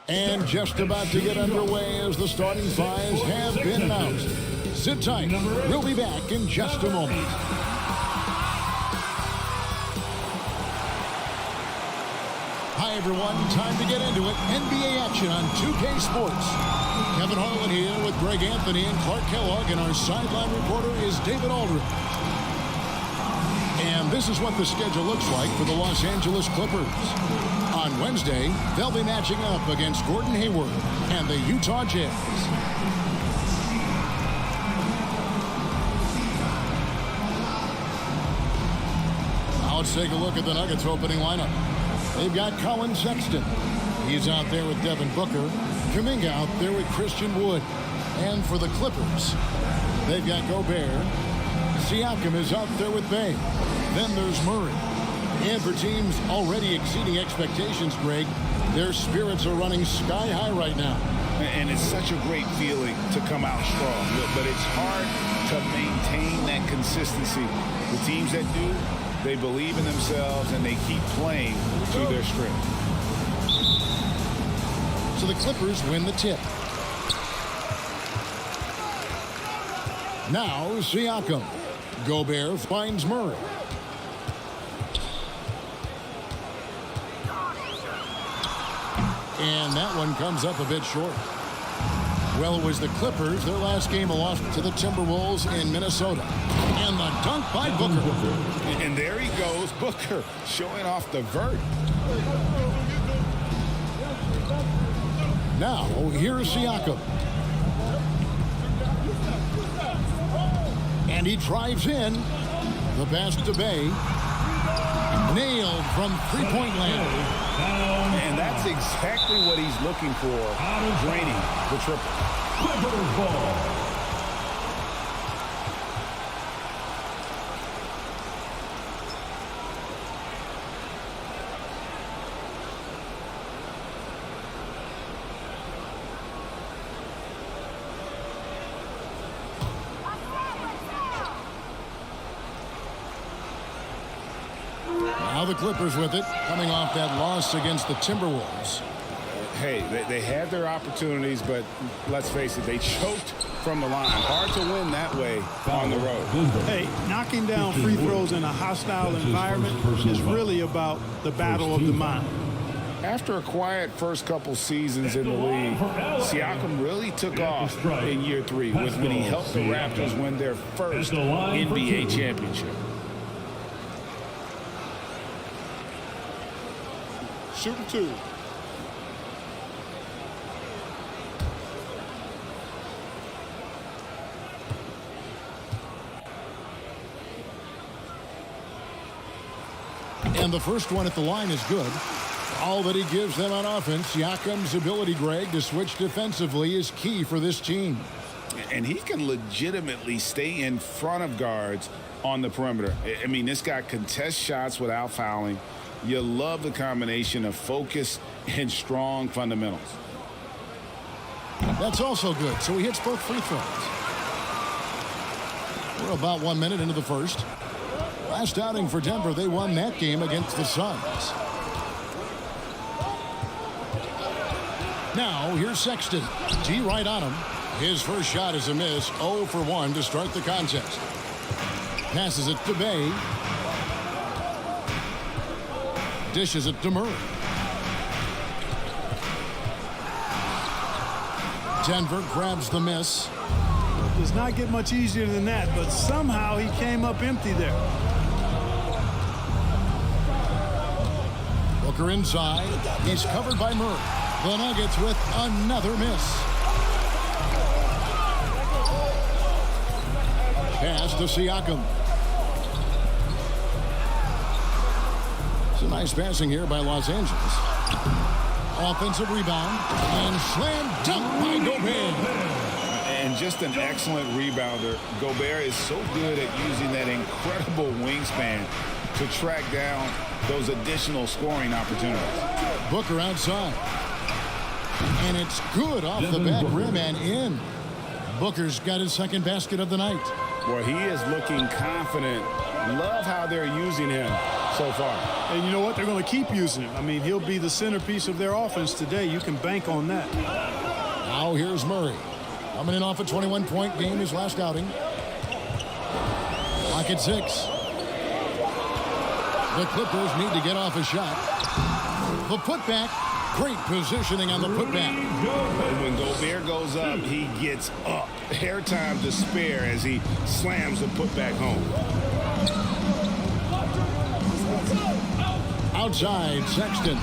And just about to get underway as the starting fives have been announced. Sit tight. We'll be back in just a moment. Hi, everyone. Time to get into it. NBA action on 2K Sports. Kevin Harlan here with Greg Anthony and Clark Kellogg, and our sideline reporter is David Aldridge. And this is what the schedule looks like for the Los Angeles Clippers. On Wednesday, they'll be matching up against Gordon Hayward and the Utah Jazz. Now let's take a look at the Nuggets opening lineup. They've got Colin Sexton. He's out there with Devin Booker. Kuminga out there with Christian Wood. And for the Clippers, they've got Gobert. Siakam is out there with Bay. Then there's Murray. And for teams already exceeding expectations, Greg, their spirits are running sky high right now. And it's such a great feeling to come out strong. But it's hard to maintain that consistency. The teams that do, they believe in themselves and they keep playing to their strength. So the Clippers win the tip. Now Siakam. Gobert finds Murray. And that one comes up a bit short. Well, it was the Clippers. Their last game lost to the Timberwolves in Minnesota. And the dunk by Booker. And there he goes, Booker, showing off the vert. Now, here's Siakam. And he drives in. The pass to Bay. Nailed from three-point land. And that's exactly what he's looking for, draining the triple. Clippers ball. Now the Clippers with it, coming off that loss against the Timberwolves. Hey, they had their opportunities, but let's face it, they choked from the line. Hard to win that way on the road. Hey, knocking down free throws in a hostile environment is really about the battle of the mind. After a quiet first couple seasons in the league, Siakam really took off in year 3 when he helped the Raptors win their first NBA championship. Shooting 2. And the first one at the line is good. All that he gives them on offense, Siakam's ability, Greg, to switch defensively is key for this team. And he can legitimately stay in front of guards on the perimeter. I mean, this guy contests shots without fouling. You love the combination of focus and strong fundamentals. That's also good. So he hits both free throws. We're about 1 minute into the first. Last outing for Denver, they won that game against the Suns. Now, here's Sexton. G right on him. His first shot is a miss. 0 for 1 to start the contest. Passes it to Bay. Dishes it to Murray. Denver grabs the miss. Does not get much easier than that, but somehow he came up empty there. Booker inside. He's covered by Murray. The Nuggets with another miss. Pass to Siakam. It's a nice passing here by Los Angeles. Offensive rebound and slam dunk by Gobert. And just an excellent rebounder. Gobert is so good at using that incredible wingspan to track down those additional scoring opportunities. Booker outside. And it's good off the back rim and in. Booker's got his second basket of the night. Boy, he is looking confident. Love how they're using him. so far. And you know what? They're going to keep using him. I mean, he'll be the centerpiece of their offense today. You can bank on that. Now here's Murray. Coming in off a 21-point game his last outing. Clock at 6. The Clippers need to get off a shot. The putback. Great positioning on the putback. When Gobert goes up, he gets up. Airtime to spare as he slams the putback home. Outside, Sexton.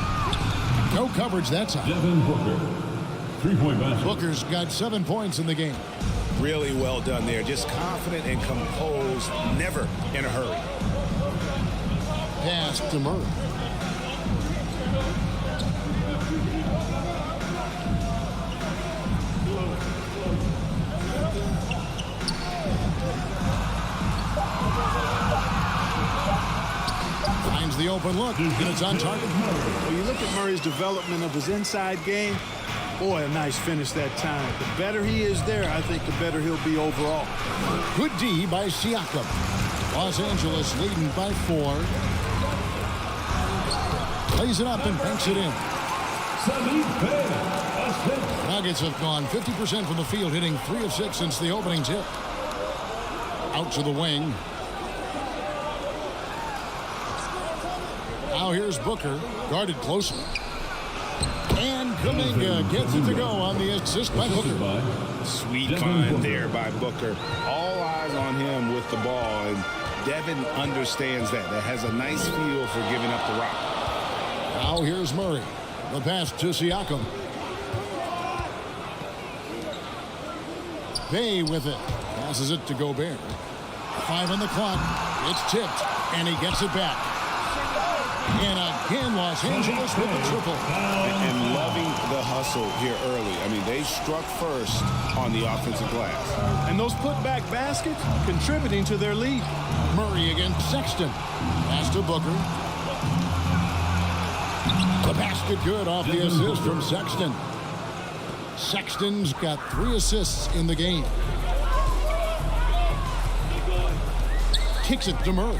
No coverage that time. Devin Booker. 3-point basket. Booker's got 7 points in the game. Really well done there. Just confident and composed, never in a hurry. Pass to Murray. Finds the open look, and it's on target. When you look at Murray's development of his inside game, boy, a nice finish that time. The better he is there, I think the better he'll be overall. Good D by Siakam. Los Angeles leading by 4. Plays it up and banks it in. Nuggets have gone 50% from the field, hitting 3 of 6 since the opening tip. Out to the wing. Now here's Booker, guarded closely. And Kuminga gets it to go on the assist by Booker. Sweet find there by Booker. All eyes on him with the ball, and Devin understands that. That has a nice feel for giving up the rock. Now here's Murray. The pass to Siakam. Bay with it. Passes it to Gobert. 5 on the clock. It's tipped, and he gets it back. And again, Los Angeles with the triple. And loving the hustle here early. I mean, they struck first on the offensive glass. And those putback baskets contributing to their lead. Murray against Sexton. Pass to Booker. The basket good off the assist from Sexton. Sexton's got 3 assists in the game. Kicks it to Murray.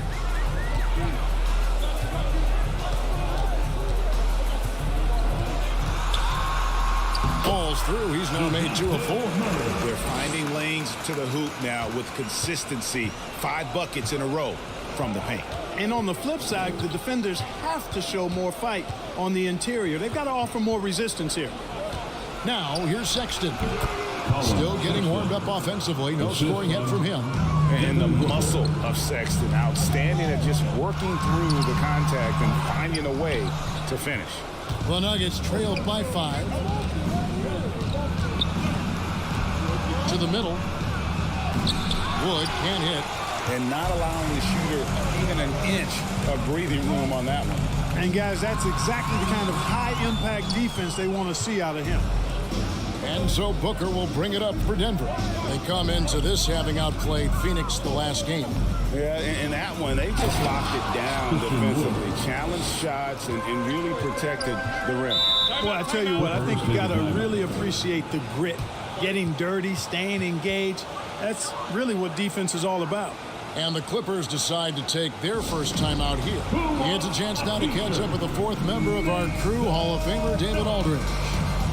Falls through. He's now made 2 of 4. They're finding lanes to the hoop now with consistency. 5 buckets in a row from the paint. And on the flip side, the defenders have to show more fight on the interior. They've got to offer more resistance here. Now, here's Sexton. Still getting warmed up offensively. No scoring yet from him. And the muscle of Sexton, outstanding at just working through the contact and finding a way to finish. The Nuggets trailed by 5. To the middle. Wood can't hit. And not allowing the shooter even an inch of breathing room on that one. And guys, that's exactly the kind of high-impact defense they want to see out of him. And so Booker will bring it up for Denver. They come into this having outplayed Phoenix the last game. Yeah, in that one, they just locked it down defensively. Challenged shots and really protected the rim. Well, I tell you what, I think you got to really appreciate the grit. Getting dirty, staying engaged. That's really what defense is all about. And the Clippers decide to take their first time out here. He has a chance now to catch up with the 4th member of our crew, Hall of Famer David Aldridge.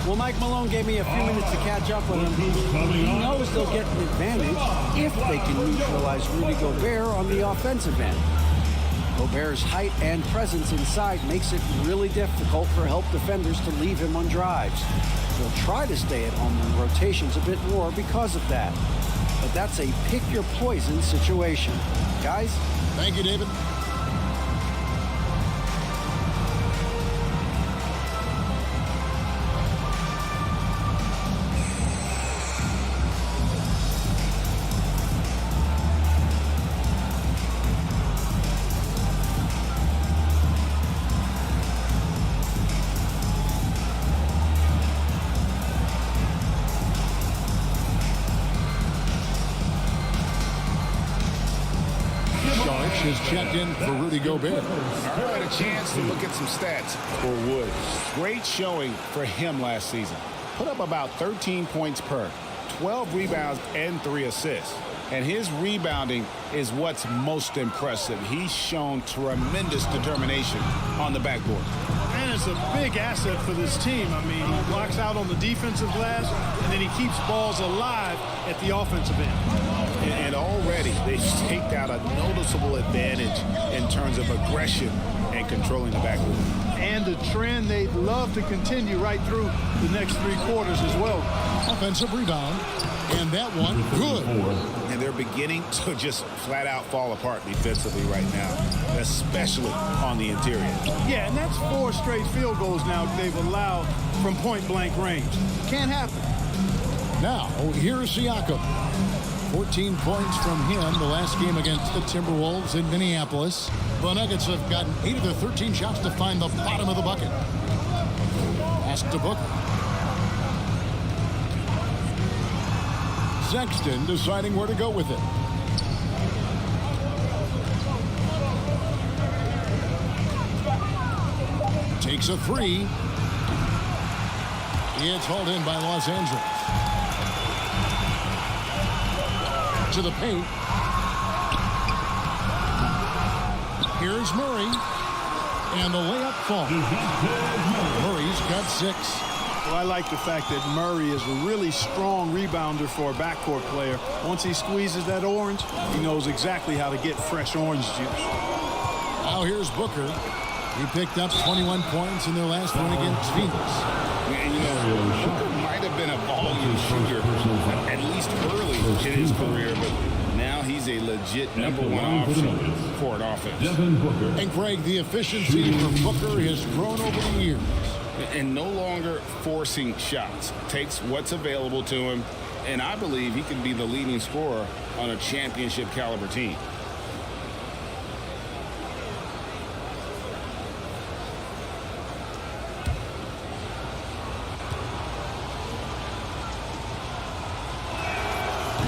Well, Mike Malone gave me a few minutes to catch up with him. He knows they'll get an advantage if they can neutralize Rudy Gobert on the offensive end. Gobert's height and presence inside makes it really difficult for help defenders to leave him on drives. They'll try to stay at home in rotations a bit more because of that. But that's a pick-your-poison situation. Guys? Thank you, David. Is checked in for Rudy Gobert. All right, a chance to look at some stats for Wood. Great showing for him last season. Put up about 13 points per, 12 rebounds, and 3 assists. And his rebounding is what's most impressive. He's shown tremendous determination on the backboard. And it's a big asset for this team. I mean, he blocks out on the defensive glass, and then he keeps balls alive at the offensive end. And already they've staked out a noticeable advantage in terms of aggression and controlling the backboard. And the trend they'd love to continue right through the next 3 quarters as well. Offensive rebound, and that one good. And they're beginning to just flat out fall apart defensively right now, especially on the interior. Yeah, and that's 4 straight field goals now they've allowed from point-blank range. Can't happen. Now, here's Siakam. 14 points from him the last game against the Timberwolves in Minneapolis. The Nuggets have gotten 8 of their 13 shots to find the bottom of the bucket. Pass to Booker. Sexton deciding where to go with it. Takes a 3. It's hauled in by Los Angeles. To the paint. Here's Murray. And the layup falls. Murray's got 6. Well, I like the fact that Murray is a really strong rebounder for a backcourt player. Once he squeezes that orange, he knows exactly how to get fresh orange juice. Now here's Booker. He picked up 21 points in their last one against Phoenix. And, you know, Booker might have been a volume shooter, at least early in his career, but now he's a legit #1 option for an offense. And Greg, the efficiency for Booker has grown over the years. And no longer forcing shots. Takes what's available to him, and I believe he can be the leading scorer on a championship caliber team.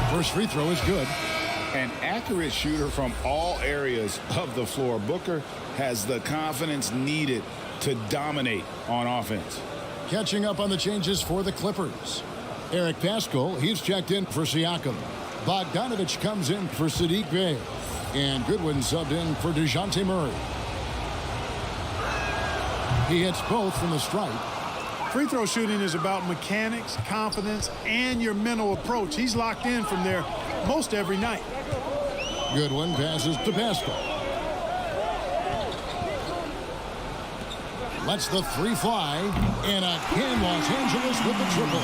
First free throw is good. An accurate shooter from all areas of the floor. Booker has the confidence needed to dominate on offense. Catching up on the changes for the Clippers. Eric Paschall, he's checked in for Siakam. Bogdanovich comes in for Saddiq Bey. And Goodwin subbed in for DeJounte Murray. He hits both from the stripe. Free throw shooting is about mechanics, confidence, and your mental approach. He's locked in from there most every night. Goodwin passes to Paschall. Lets the 3 fly. And again, Los Angeles with the triple.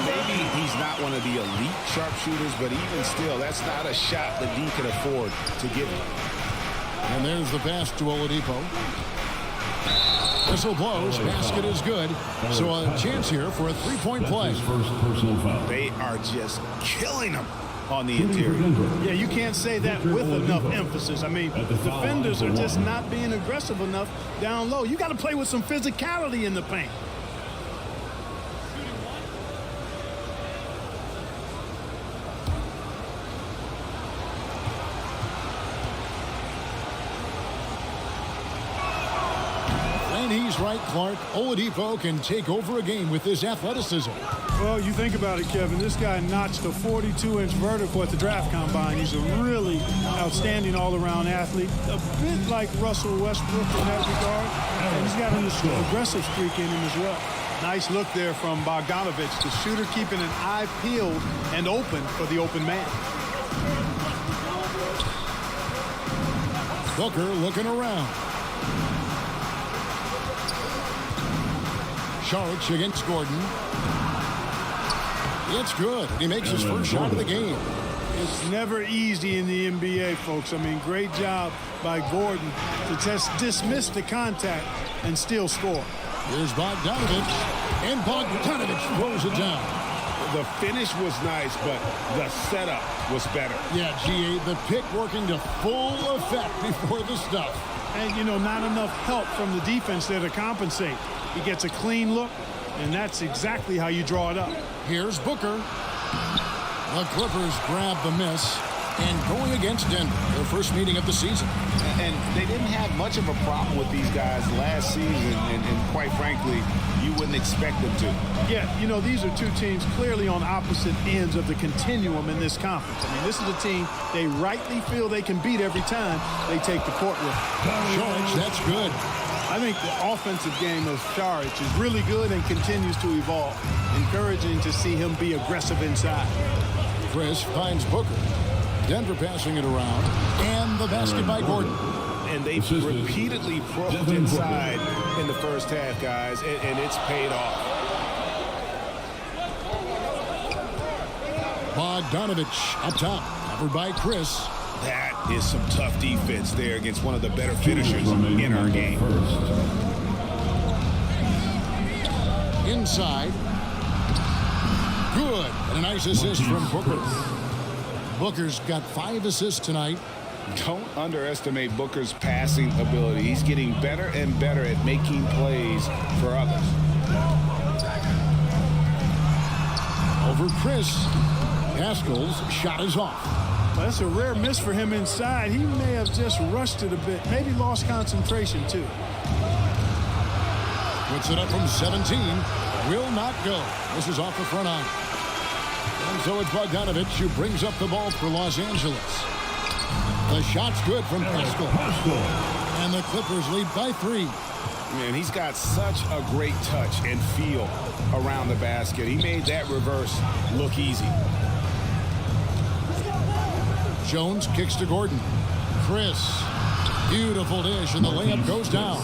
Maybe he's not one of the elite sharpshooters, but even still, that's not a shot that he can afford to give him. And there's the pass to Oladipo. Whistle blows. Basket is good. So a chance here for a 3-point play. First personal foul. They are just killing him on the interior. Yeah, you can't say that with enough emphasis. I mean, defenders are just not being aggressive enough down low. You got to play with some physicality in the paint. And he's right, Clark. Oladipo can take over a game with his athleticism. Well, you think about it, Kevin. This guy notched a 42-inch vertical at the draft combine. He's a really outstanding all-around athlete, a bit like Russell Westbrook in that regard. And he's got an aggressive streak in him as well. Nice look there from Bogdanovich, the shooter keeping an eye peeled and open for the open man. Booker looking around. Saric against Gordon. It's good. He makes his first shot of the game. It's never easy in the NBA, folks. I mean, great job by Gordon to just dismiss the contact and still score. Here's Bogdanovich, and Bogdanovich throws it down. The finish was nice, but the setup was better. Yeah, GA, the pick working to full effect before the stuff. And, you know, not enough help from the defense there to compensate. He gets a clean look, and that's exactly how you draw it up. Here's Booker. The Clippers grab the miss and going against Denver, their first meeting of the season. And they didn't have much of a problem with these guys last season, and quite frankly, you wouldn't expect them to. Yeah, you know, these are two teams clearly on opposite ends of the continuum in this conference. I mean, this is a team they rightly feel they can beat every time they take the court with them. George, that's good. I think the offensive game of Saric is really good and continues to evolve. Encouraging to see him be aggressive inside. Chris finds Booker. Denver passing it around. And the basket by Gordon. And they've repeatedly probed inside in the first half, guys, and it's paid off. Bogdanovich up top. Covered by Chris. That is some tough defense there against one of the better finishers in our game. Inside. Good. And a nice assist from Booker. Booker's got 5 assists tonight. Don't underestimate Booker's passing ability. He's getting better and better at making plays for others. Over Chris. Pascal's shot is off. Well, that's a rare miss for him inside. He may have just rushed it a bit. Maybe lost concentration, too. Puts it up from 17. Will not go. This is off the front eye. And so it's Bogdanovich who brings up the ball for Los Angeles. The shot's good from Pascal. And the Clippers lead by 3. Man, he's got such a great touch and feel around the basket. He made that reverse look easy. Jones kicks to Gordon. Chris. Beautiful dish, and the layup goes down.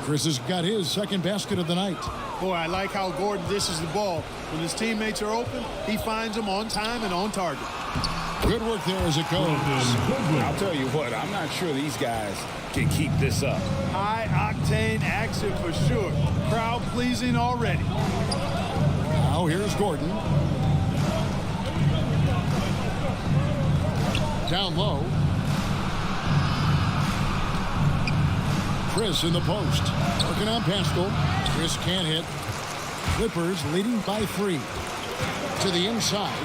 Chris has got his second basket of the night. Boy, I like how Gordon dishes the ball. When his teammates are open, he finds them on time and on target. Good work there as it goes. I'll tell you what, I'm not sure these guys can keep this up. High-octane action for sure. Crowd-pleasing already. Now here's Gordon. Down low. Chris in the post. Working on Pascal. Chris can't hit. Clippers leading by 3. To the inside.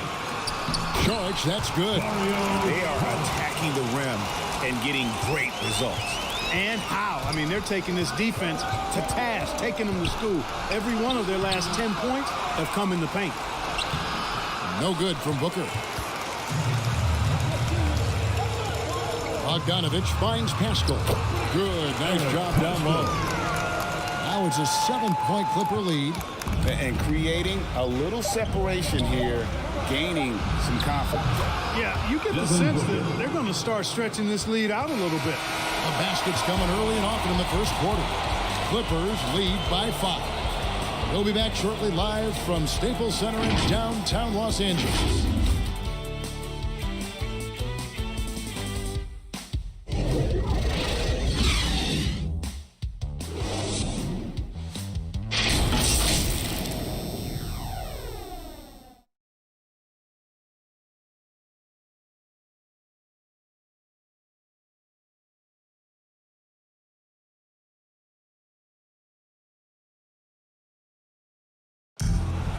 George, that's good. They are attacking the rim and getting great results. And how? I mean, they're taking this defense to task, taking them to school. Every one of their last 10 points have come in the paint. No good from Booker. Bogdanovich finds Pascal. Good. Nice job down low. Now it's a 7-point Clipper lead. And creating a little separation here, gaining some confidence. Yeah, you get the sense that they're going to start stretching this lead out a little bit. The basket's coming early and often in the first quarter. Clippers lead by 5. We'll be back shortly live from Staples Center in downtown Los Angeles.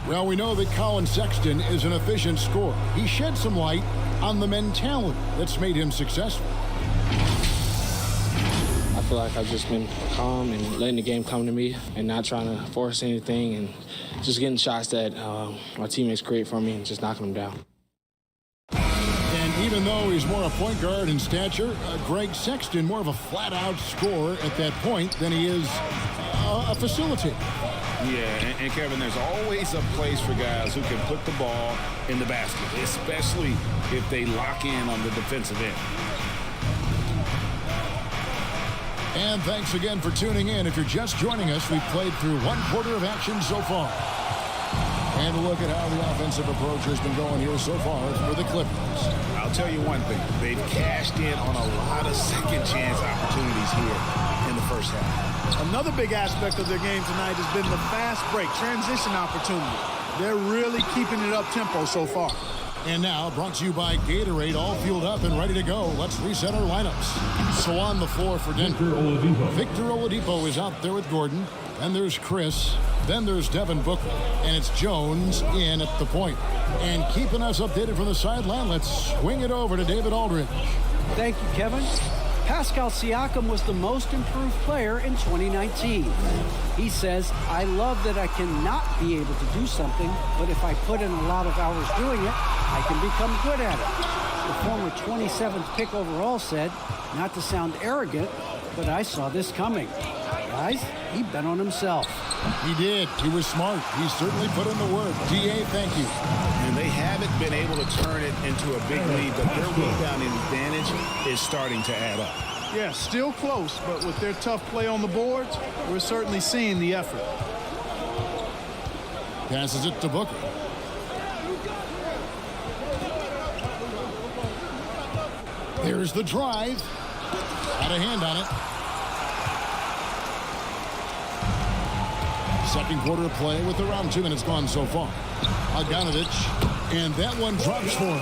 Well, we know that Colin Sexton is an efficient scorer. He shed some light on the mentality that's made him successful. I feel like I've just been calm and letting the game come to me and not trying to force anything and just getting shots that my teammates create for me and just knocking them down. And even though he's more a point guard in stature, Greg Sexton more of a flat-out scorer at that point than he is a facilitator. Yeah, and Kevin, there's always a place for guys who can put the ball in the basket, especially if they lock in on the defensive end. And thanks again for tuning in. If you're just joining us, we've played through 1 quarter of action so far. And a look at how the offensive approach has been going here so far for the Clippers. I'll tell you one thing. They've cashed in on a lot of second chance opportunities here in the first half. Another big aspect of their game tonight has been the fast break, transition opportunity. They're really keeping it up-tempo so far. And now, brought to you by Gatorade, all fueled up and ready to go. Let's reset our lineups. So on the floor for Denver, Victor Oladipo is out there with Gordon. Then there's Chris. Then there's Devin Booker. And it's Jones in at the point. And keeping us updated from the sideline, let's swing it over to David Aldridge. Thank you, Kevin. Pascal Siakam was the most improved player in 2019. He says, I love that I cannot be able to do something, but if I put in a lot of hours doing it, I can become good at it. The former 27th pick overall said, not to sound arrogant, but I saw this coming. Guys, he bet on himself. He did. He was smart. He certainly put in the work. D.A., thank you. And they haven't been able to turn it into a big lead, but their rebounding advantage is starting to add up. Yeah, still close, but with their tough play on the boards, we're certainly seeing the effort. Passes it to Booker. There's the drive. Had a hand on it. Second quarter of play with around 2 minutes gone so far. Bogdanovic, and that one drops for him.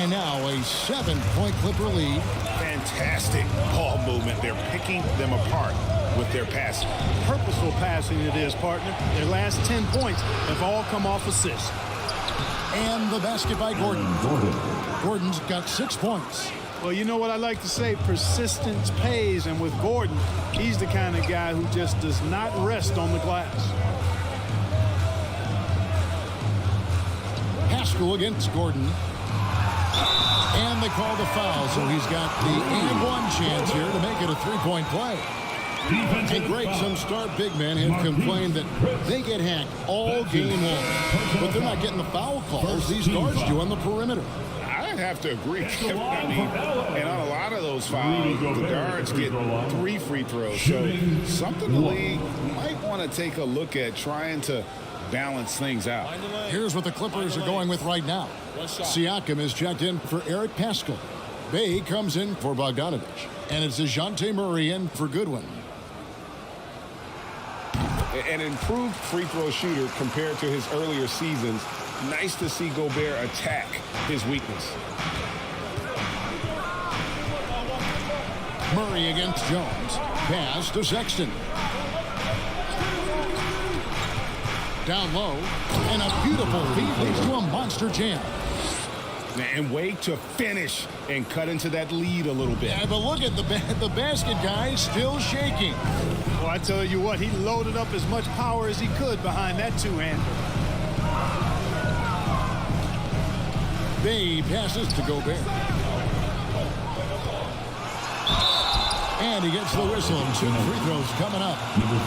And now a 7-point Clipper lead. Fantastic ball movement. They're picking them apart with their passing. Purposeful passing it is, partner. Their last 10 points have all come off assists. And the basket by Gordon. Gordon's got 6 points. Well, you know what I like to say, persistence pays, and with Gordon, he's the kind of guy who just does not rest on the glass. Pascal against Gordon. And they call the foul, so he's got the and one chance here to make it a 3-point play. And Greg, some star big men have complained that they get hacked all game long, but they're not getting the foul calls these guards do on the perimeter. I'd have to agree, Kevin. I mean, and on a lot of those fouls, the guards get 3 free throws. So something the league might want to take a look at, trying to balance things out. Here's what the Clippers are going with right now. Siakam is checked in for Eric Pascal. Bay comes in for Bogdanovic. And it's DeJounte Murray in for Goodwin. An improved free throw shooter compared to his earlier seasons. Nice to see Gobert attack his weakness. Murray against Jones. Pass to Sexton. Down low. And a beautiful feed leads to a monster jam. And way to finish and cut into that lead a little bit. Yeah, but look at the basket guy still shaking. Well, I tell you what, he loaded up as much power as he could behind that two-hander. Bay passes to Gobert. And he gets the whistle. 2 free throws coming up. Number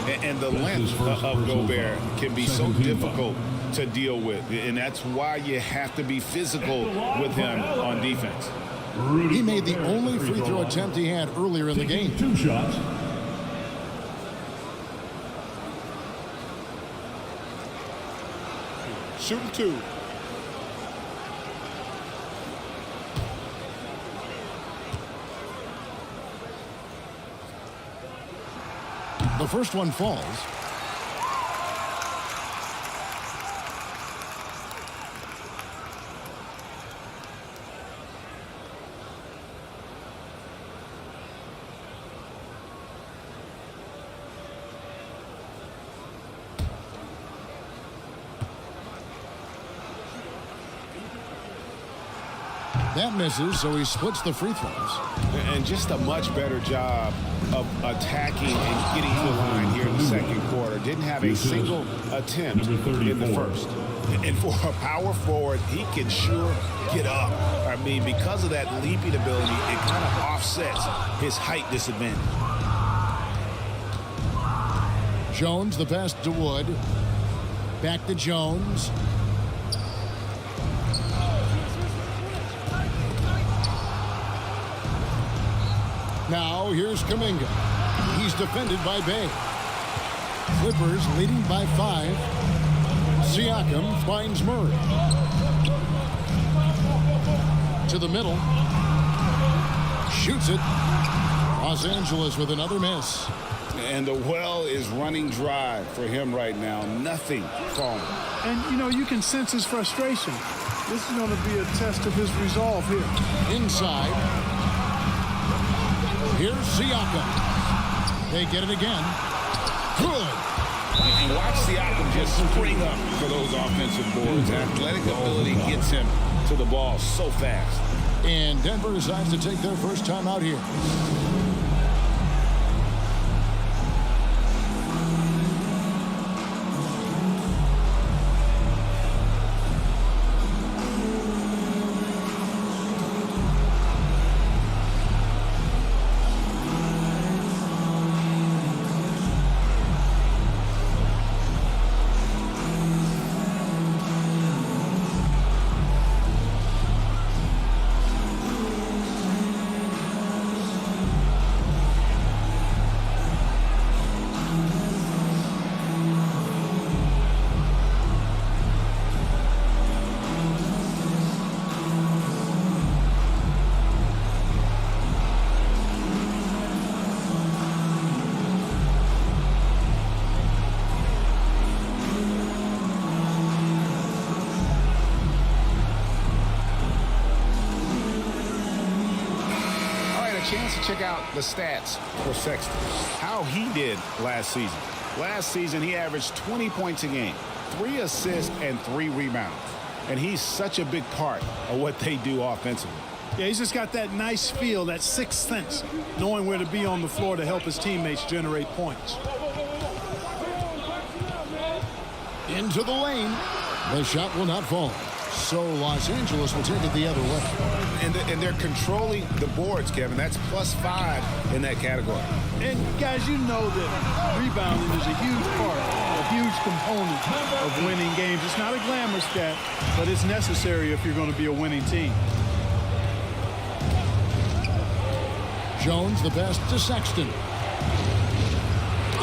34. And the length of Gobert can be so difficult to deal with. And that's why you have to be physical with him on defense. He made the only free throw attempt he had earlier in the game. 2 shots. Shooting 2. The first one falls. That misses, so he splits the free throws. And just a much better job of attacking and getting to the line here in the second quarter. Didn't have a single attempt in the first. And for a power forward, he can sure get up. I mean, because of that leaping ability, it kind of offsets his height disadvantage. Jones, the pass to Wood. Back to Jones. Now here's Kuminga. He's defended by Bay. Clippers leading by 5. Siakam finds Murray. To the middle. Shoots it. Los Angeles with another miss. And the well is running dry for him right now. Nothing falling. And, you know, you can sense his frustration. This is going to be a test of his resolve here. Inside. Here's Siakam. They get it again. Good. And watch Siakam just spring up for those offensive boards. Athletic ability gets him to the ball so fast. And Denver decides to take their first time out here. Chance to check out the stats for Sexton. How he did last season. Last season, he averaged 20 points a game, 3 assists, and 3 rebounds. And he's such a big part of what they do offensively. Yeah, he's just got that nice feel, that sixth sense, knowing where to be on the floor to help his teammates generate points. Into the lane. The shot will not fall. So Los Angeles will take it the other way. And they're controlling the boards, Kevin. That's +5 in that category. And, guys, you know that rebounding is a huge part, a huge component of winning games. It's not a glamour stat, but it's necessary if you're going to be a winning team. Jones the best to Sexton.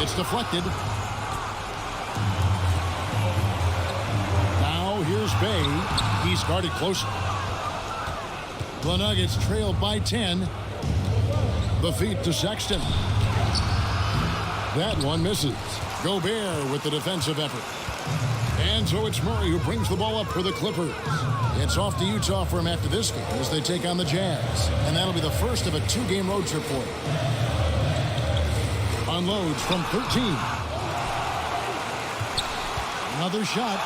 It's deflected. Now here's Bay. He's guarded closer. The Nuggets trail by 10. The feed to Sexton. That one misses. Gobert with the defensive effort. And so it's Murray who brings the ball up for the Clippers. It's off to Utah for him after this game as they take on the Jazz. And that'll be the first of a 2-game road trip for him. Unloads from 13. Another shot.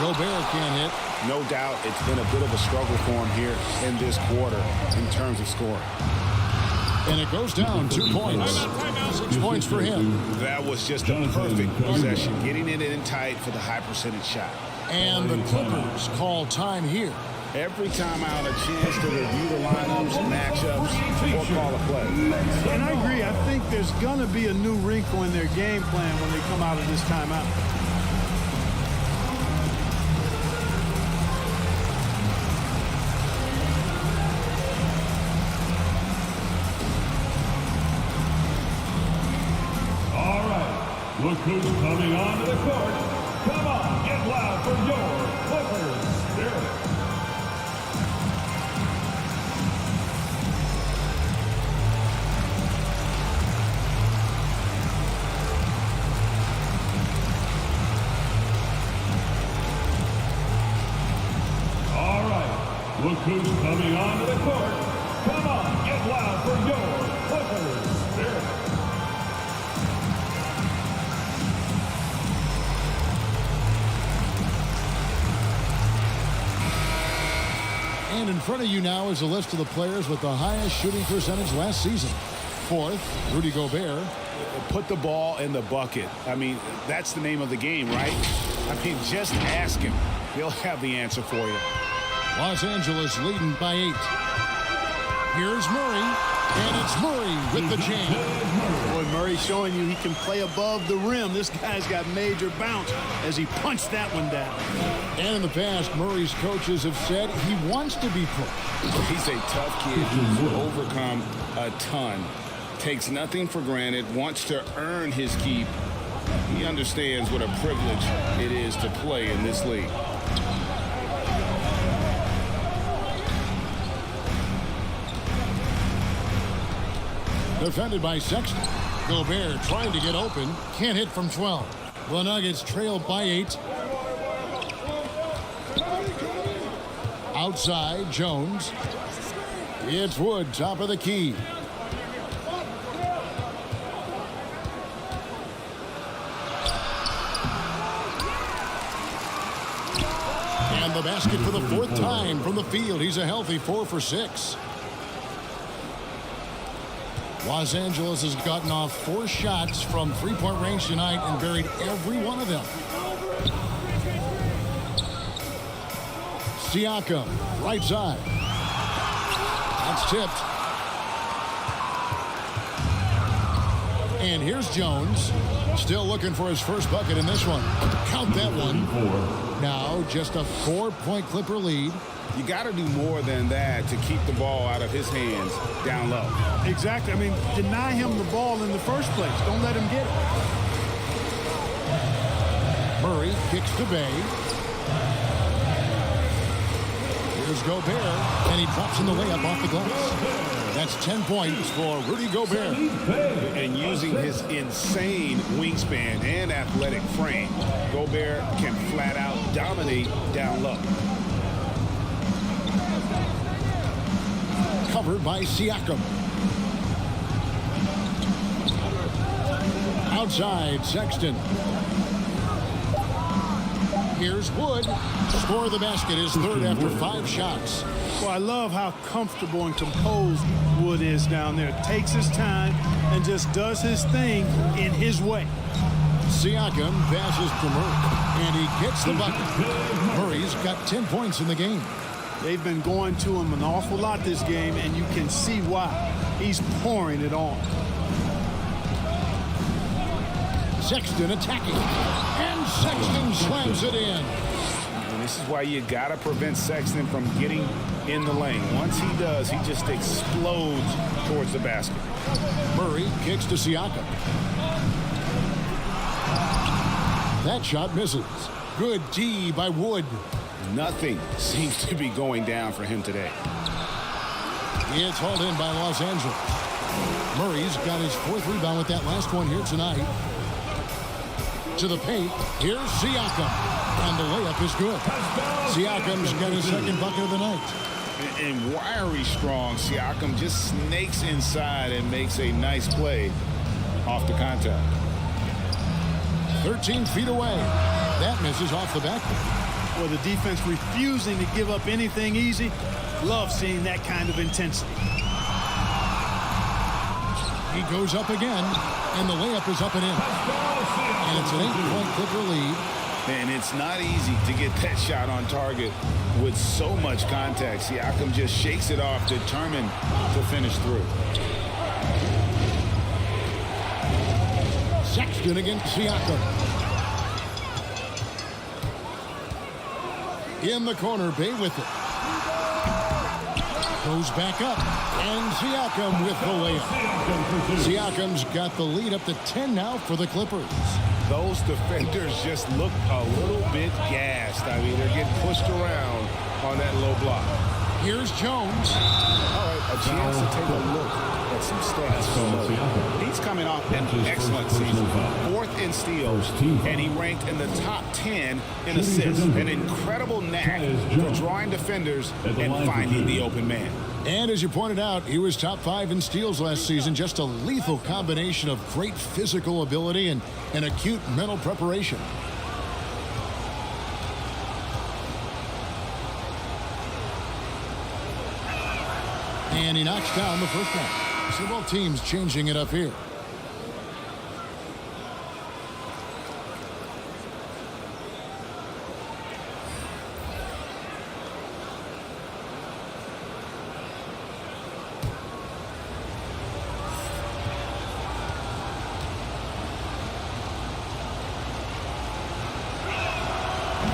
Gobert can't hit. No doubt it's been a bit of a struggle for him here in this quarter in terms of scoring. And it goes down 2 points. 6 points for him. That was just a perfect possession, getting it in tight for the high percentage shot. And the Clippers call time here. Every time out, a chance to review the lineups, matchups, or call a play. And I agree. I think there's going to be a new wrinkle in their game plan when they come out of this timeout. Look who's coming onto the court. Come on, get loud for your Clippers Spirit. All right, look who's coming onto the court. Come on, get loud for your Clippers Spirit. And in front of you now is a list of the players with the highest shooting percentage last season. Fourth, Rudy Gobert. Put the ball in the bucket. I mean, that's the name of the game, right? I mean, just ask him. He'll have the answer for you. Los Angeles leading by 8. Here's Murray. And it's Murray with the jam. Boy, Murray showing you he can play above the rim. This guy's got major bounce as he punched that one down. And in the past, Murray's coaches have said he wants to be pushed. He's a tough kid who's overcome a ton. Takes nothing for granted, wants to earn his keep. He understands what a privilege it is to play in this league. Defended by Sexton. Gobert trying to get open. Can't hit from 12. The Nuggets trail by 8. Outside, Jones. It's Wood, top of the key. And And the basket for the fourth time from the field. He's a healthy 4 for 6. Los Angeles has gotten off 4 shots from three-point range tonight and buried every one of them. Siakam, right side. That's tipped. And here's Jones. Still looking for his first bucket in this one. Count that one. Now just a 4-point Clipper lead. You got to do more than that to keep the ball out of his hands down low. Exactly. I mean, deny him the ball in the first place. Don't let him get it. Murray kicks to Bay. Here's Gobert, and he drops in the layup off the glass. That's 10 points for Rudy Gobert. And using his insane wingspan and athletic frame, Gobert can flat out dominate down low. Covered by Siakam. Outside, Sexton. Here's Wood. Score the basket, his third after 5 shots. Well, I love how comfortable and composed Wood is down there. Takes his time and just does his thing in his way. Siakam passes to Murray, and he gets the bucket. Murray's got 10 points in the game. They've been going to him an awful lot this game, and you can see why. He's pouring it on. Sexton attacking, and Sexton slams it in. And this is why you got to prevent Sexton from getting in the lane. Once he does, he just explodes towards the basket. Murray kicks to Siakam. That shot misses. Good D by Wood. Nothing seems to be going down for him today. It's hauled in by Los Angeles. Murray's got his 4th rebound with that last one here tonight. To the paint. Here's Siakam. And the layup is good. Siakam's got his 2nd bucket of the night. And wiry strong, Siakam just snakes inside and makes a nice play off the contact. 13 feet away. That misses off the backboard. Well, the defense refusing to give up anything easy. Love seeing that kind of intensity. He goes up again, and the layup is up and in. And it's an 8-point Clipper lead. And it's not easy to get that shot on target with so much contact. Siakam just shakes it off, determined to finish through. Sexton against Siakam. In the corner, Bay with it. Goes back up, and Siakam with the layup. Siakam's got the lead up to 10 now for the Clippers. Those defenders just look a little bit gassed. I mean, they're getting pushed around on that low block. Here's Jones. All right, a chance to take a look at some stats. He's coming off an excellent season. 4th in steals, and he ranked in the top 10 in assists. An incredible knack for drawing defenders and finding the open man. And as you pointed out, he was top 5 in steals last season. Just a lethal combination of great physical ability and acute mental preparation. And he knocks down the first one. So both teams changing it up here.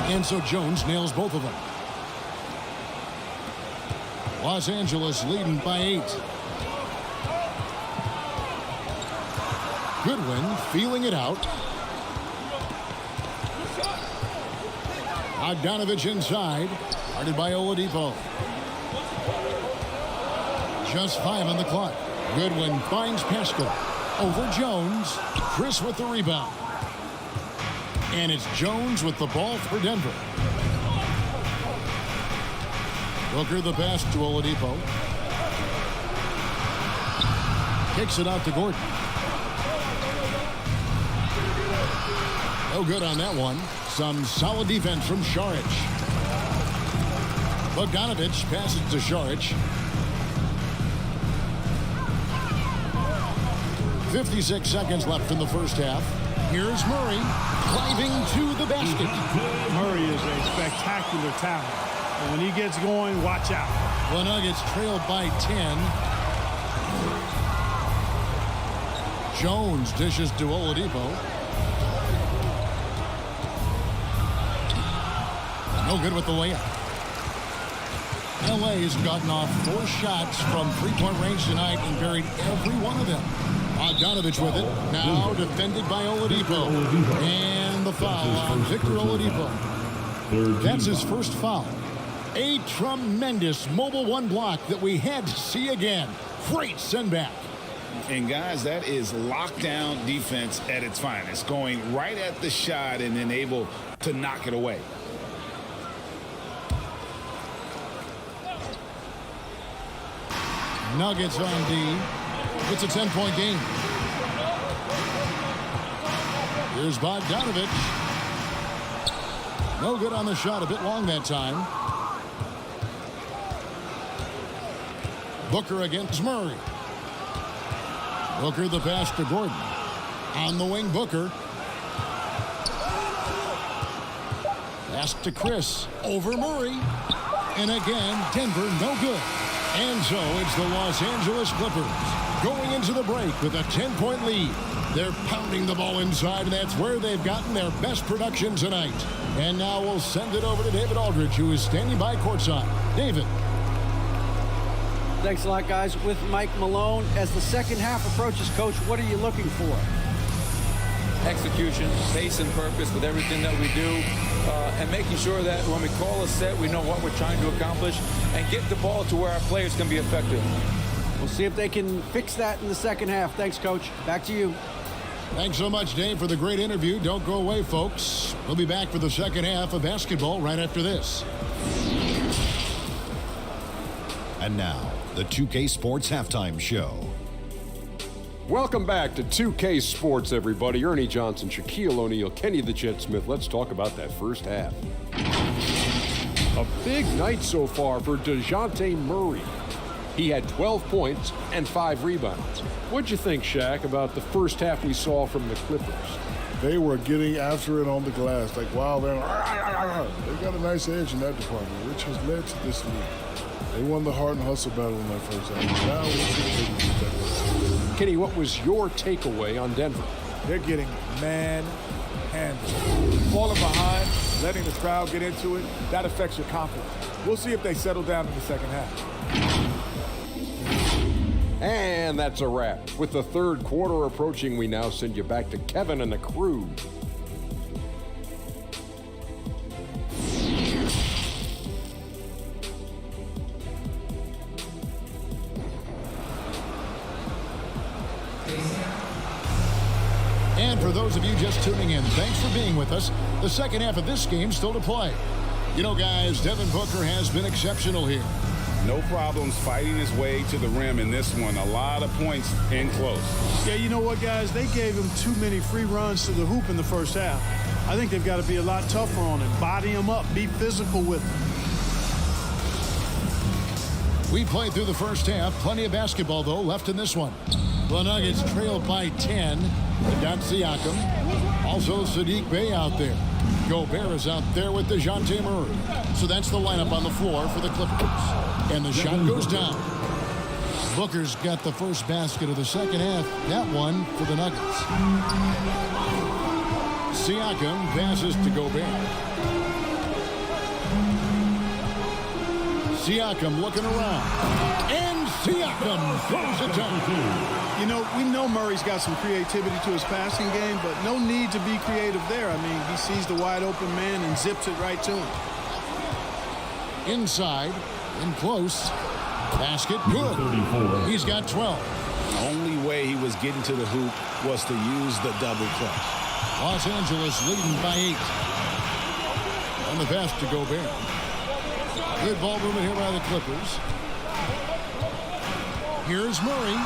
And so Jones nails both of them. Los Angeles leading by 8. Goodwin feeling it out. Bogdanovich inside. Guarded by Oladipo. Just 5 on the clock. Goodwin finds Pascal. Over Jones. Chris with the rebound. And it's Jones with the ball for Denver. Booker the pass to Oladipo. Kicks it out to Gordon. No good on that one. Some solid defense from Šarić. Bogdanovich passes to Šarić. 56 seconds left in the first half. Here's Murray driving to the basket. Murray is a spectacular talent. And when he gets going, watch out. The Nuggets trailed by 10. Jones dishes to Oladipo. No good with the layup. LA has gotten off 4 shots from three-point range tonight and buried every one of them. Bogdanovich with it. Now defended by Oladipo. And the foul on Victor Oladipo. That's his first foul. A tremendous mobile one block that we had to see again. Great send back. And guys, that is lockdown defense at its finest. Going right at the shot and then able to knock it away. Nuggets on D. It's a 10-point game. Here's Bogdanovich. No good on the shot. A bit long that time. Booker against Murray. Booker the pass to Gordon. On the wing, Booker. Pass to Chris. Over Murray. And again, Denver no good. And so it's the Los Angeles Clippers going into the break with a 10-point lead. They're pounding the ball inside, and that's where they've gotten their best production tonight. And now we'll send it over to David Aldridge, who is standing by courtside. David. Thanks a lot, guys. With Mike Malone, as the second half approaches, Coach, what are you looking for? Execution, pace and purpose with everything that we do, and making sure that when we call a set, we know what we're trying to accomplish and get the ball to where our players can be effective. We'll see if they can fix that in the second half. Thanks, Coach. Back to you. Thanks so much, Dave, for the great interview. Don't go away, folks. We'll be back for the second half of basketball right after this. And now, the 2K Sports Halftime Show. Welcome back to 2K Sports, everybody. Ernie Johnson, Shaquille O'Neal, Kenny the Jet Smith. Let's talk about that first half. A big night so far for DeJounte Murray. He had 12 points and 5 rebounds. What'd you think, Shaq, about the first half we saw from the Clippers? They were getting after it on the glass. Like, wow, they got a nice edge in that department, which has led to this lead. They won the heart and hustle battle in that first half. Now we'll see if they can get that. Kenny, what was your takeaway on Denver? They're getting manhandled. Falling behind, letting the crowd get into it, that affects your confidence. We'll see if they settle down in the second half. And that's a wrap. With the third quarter approaching, we now send you back to Kevin and the crew. And for those of you just tuning in, thanks for being with us. The second half of this game still to play. You know, guys, Devin Booker has been exceptional here. No problems fighting his way to the rim in this one. A lot of points in close. Yeah, you know what, guys? They gave him too many free runs to the hoop in the first half. I think they've got to be a lot tougher on him. Body him up. Be physical with him. We played through the first half. Plenty of basketball, though, left in this one. The Nuggets trailed by 10. They got Siakam. Also Saddiq Bey out there. Gobert is out there with DeJounte Murray. So that's the lineup on the floor for the Clippers. And the shot goes down. Booker's got the first basket of the second half. That one for the Nuggets. Siakam passes to Gobert. Siakam looking around. And Siakam throws it down. You know, we know Murray's got some creativity to his passing game, but no need to be creative there. I mean, he sees the wide open man and zips it right to him. Inside, in close. Basket good. He's got 12. The only way he was getting to the hoop was to use the double clutch. Los Angeles leading by 8. On the pass to Gobert. Good ball movement here by the Clippers. Here's Murray.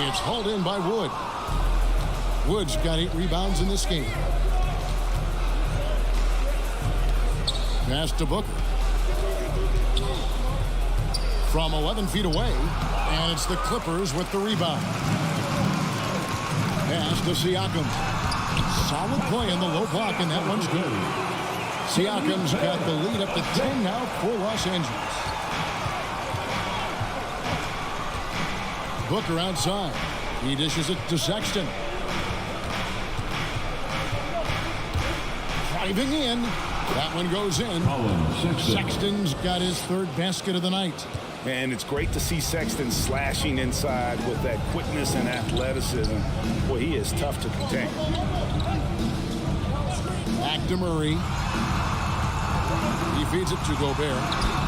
It's hauled in by Wood. Wood's got 8 rebounds in this game. Pass to Booker. from 11 feet away, and it's the Clippers with the rebound. Pass to Siakam. Solid play in the low block, and that one's good. Siakam's got the lead up to 10 now for Los Angeles. Booker outside. He dishes it to Sexton. Driving in. That one goes in. Sexton's got his third basket of the night. And it's great to see Sexton slashing inside with that quickness and athleticism. Boy, he is tough to contain. Back to Murray. He feeds it to Gobert.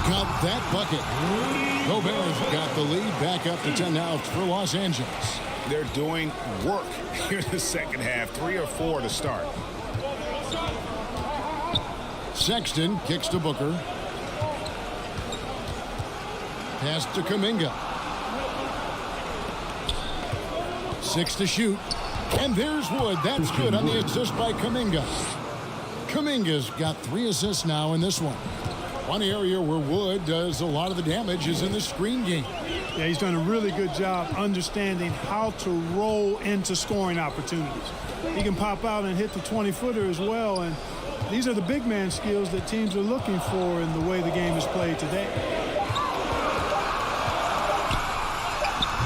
Got that bucket. Gobert's got the lead back up to 10 now for Los Angeles. They're doing work here in the second half. 3 or 4 to start. Sexton kicks to Booker. Pass to Kuminga. 6 to shoot. And there's Wood. That's good on the assist by Kuminga. Kuminga's got 3 assists now in this one. One area where Wood does a lot of the damage is in the screen game. Yeah, he's done a really good job understanding how to roll into scoring opportunities. He can pop out and hit the 20-footer as well, and these are the big man skills that teams are looking for in the way the game is played today.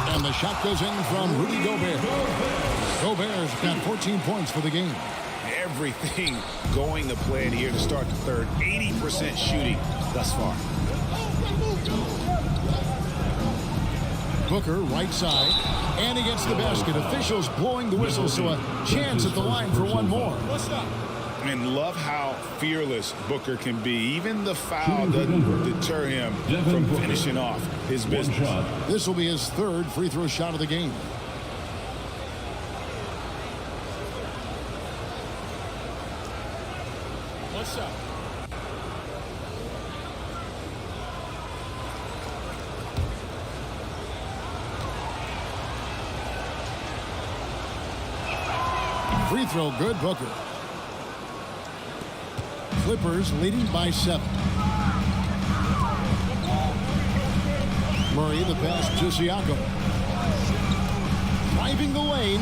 And the shot goes in from Rudy Gobert. Gobert's got 14 points for the game. Everything going to plan here to start the third. 80% shooting thus far. Booker right side, and he gets the basket. Officials blowing the whistle, so a chance at the line for one more. And love how fearless Booker can be. Even the foul doesn't deter him from finishing off his business. This will be his third free throw shot of the game. What's up? Free throw good, Booker. Clippers leading by 7. Murray the pass to Siakam. Driving the lane.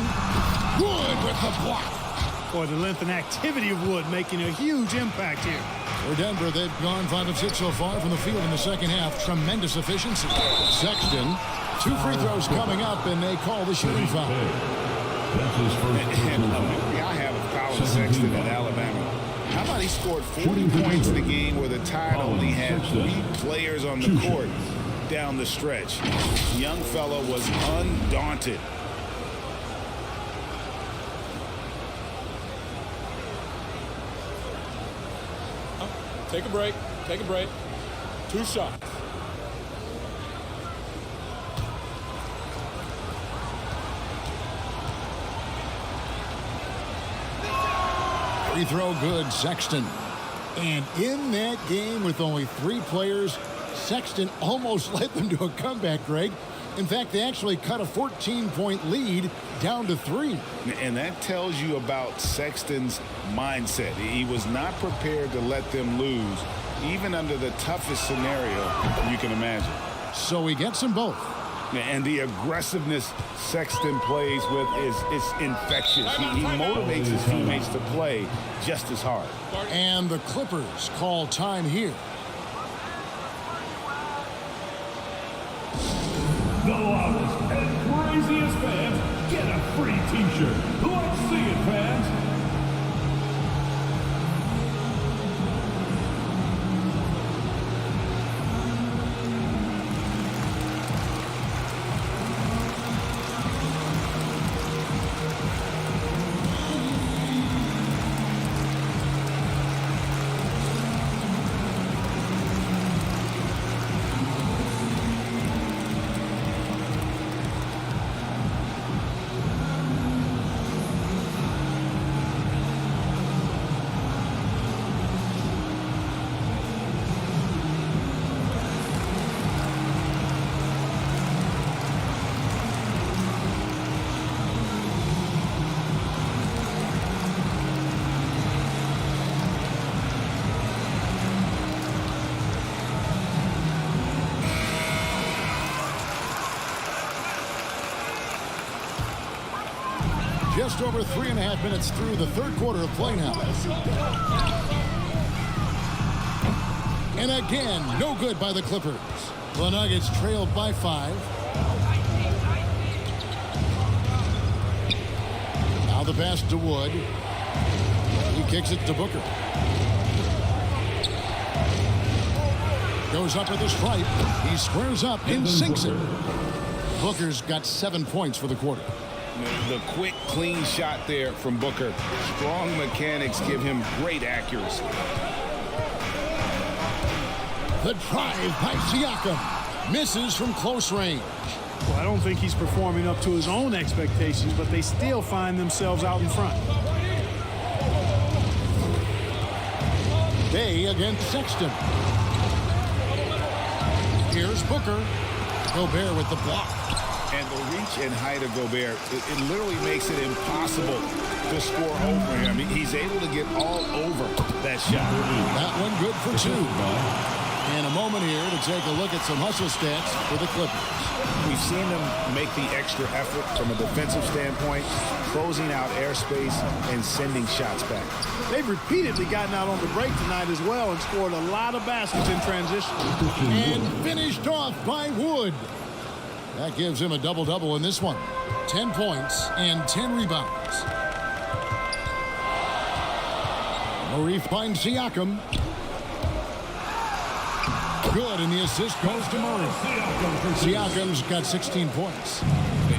Wood with the block. Boy, the length and activity of Wood making a huge impact here. For Denver, they've gone 5 of 6 so far from the field in the second half. Tremendous efficiency. Sexton, 2 free throws coming up, and they call the shooting foul. That's his first I have Colin Sexton at Alabama. How about he scored 40 points in a game where the Tide only had 3 players on the court down the stretch. The young fella was undaunted. Take a break. Take a break. 2 shots. Free throw good, Sexton. And in that game with only 3 players, Sexton almost led them to a comeback, Greg. In fact, they actually cut a 14-point lead down to 3. And that tells you about Sexton's mindset. He was not prepared to let them lose, even under the toughest scenario you can imagine. So he gets them both. And the aggressiveness Sexton plays with is infectious. He motivates his teammates to play just as hard. And the Clippers call time here. The loudest and craziest fans get a free t-shirt. Let's see it, fans. just over 3.5 minutes through the third quarter of play now. And again, no good by the Clippers. The Nuggets trailed by 5. Now the pass to Wood. He kicks it to Booker. Goes up at the stripe. He squares up and sinks it. Booker's got 7 points for the quarter. The quick, clean shot there from Booker. Strong mechanics give him great accuracy. The drive by Siakam. Misses from close range. Well, I don't think he's performing up to his own expectations, but they still find themselves out in front. Bay against Sexton. Here's Booker. Gobert with the block. And the reach and height of Gobert, it literally makes it impossible to score over him. He's able to get all over that shot. That one good for 2. And a moment here to take a look at some hustle stats for the Clippers. We've seen them make the extra effort from a defensive standpoint, closing out airspace and sending shots back. They've repeatedly gotten out on the break tonight as well and scored a lot of baskets in transition. And finished off by Wood. That gives him a double-double in this one. 10 points and 10 rebounds. Murray finds Siakam. Good, and the assist goes to Murray. Siakam's got 16 points.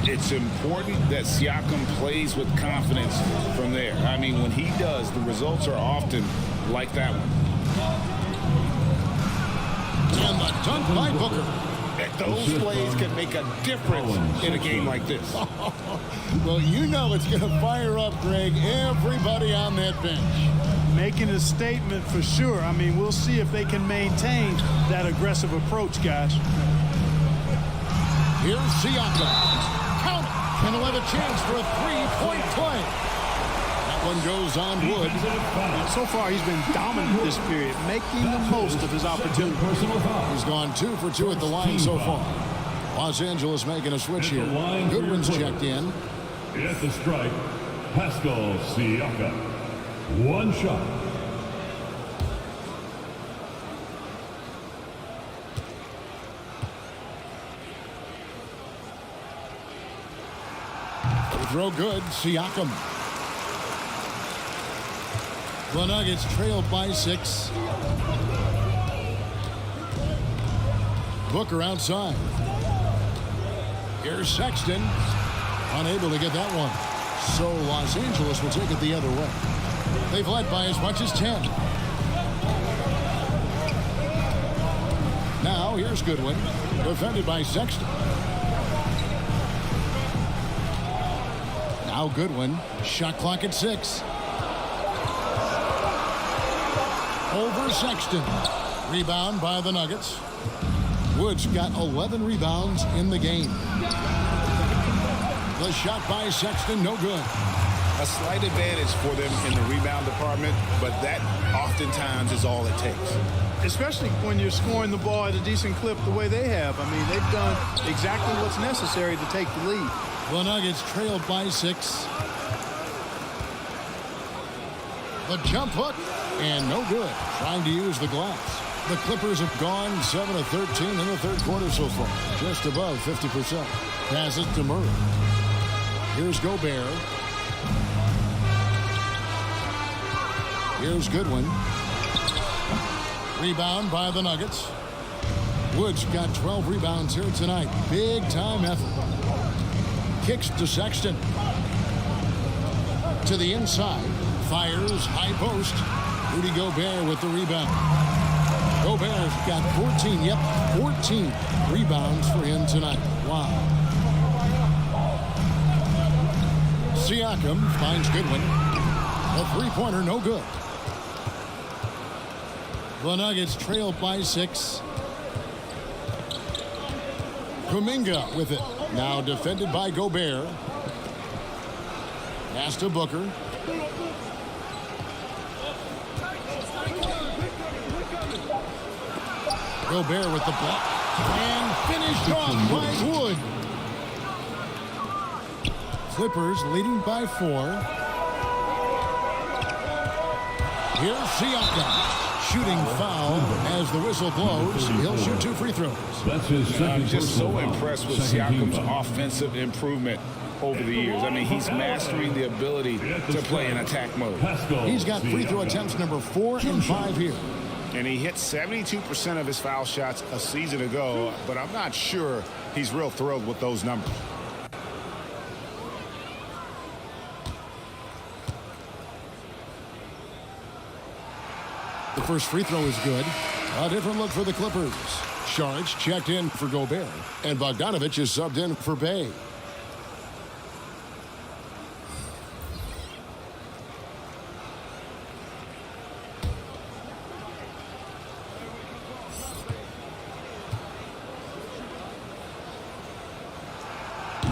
It's important that Siakam plays with confidence from there. I mean, when he does, the results are often like that one. And the dunk by Booker. Those plays can make a difference in a game like this. Well, you know it's going to fire up, Greg, everybody on that bench. Making a statement for sure. I mean, we'll see if they can maintain that aggressive approach, guys. Here's Siakam. Count it. And he'll have a chance for a 3-point play. That one goes on Wood. So far, he's been dominant this period, making the most of his opportunity. He's gone 2 for 2 at the line so far. Los Angeles making a switch here. Goodwin's checked in. At the strike, Pascal Siakam. 1 shot. Throw good, Siakam. The Nuggets trailed by 6. Booker outside. Here's Sexton. Unable to get that one. So Los Angeles will take it the other way. They've led by as much as 10. Now here's Goodwin. Defended by Sexton. Now Goodwin. Shot clock at 6. Over Sexton. Rebound by the Nuggets. Wood's got 11 rebounds in the game. The shot by Sexton, no good. A slight advantage for them in the rebound department, but that oftentimes is all it takes. Especially when you're scoring the ball at a decent clip the way they have. I mean, they've done exactly what's necessary to take the lead. The Nuggets trailed by 6. The jump hook, and no good. Trying to use the glass. The Clippers have gone 7 of 13 in the third quarter so far. Just above 50%. Pass it to Murray. Here's Gobert. Here's Goodwin. Rebound by the Nuggets. Wood's got 12 rebounds here tonight. Big time effort. Kicks to Sexton. To the inside. Fires high post. Rudy Gobert with the rebound. Gobert's got 14 rebounds for him tonight. Wow. Siakam finds Goodwin. A three-pointer, no good. The Nuggets trail by 6. Kuminga with it. Now defended by Gobert. Pass to Booker. Gobert with the block. And finished off by Wood. Clippers leading by 4. Here's Siakam. Shooting foul as the whistle blows. He'll shoot 2 free throws. That's his second. I'm just so impressed with Siakam's offensive improvement over the years. I mean, he's mastering the ability to play in attack mode. He's got free throw attempts number 4 and 5 here. And he hit 72% of his foul shots a season ago, but I'm not sure he's real thrilled with those numbers. The first free throw is good. A different look for the Clippers. Saric checked in for Gobert, and Bogdanovich is subbed in for Bey.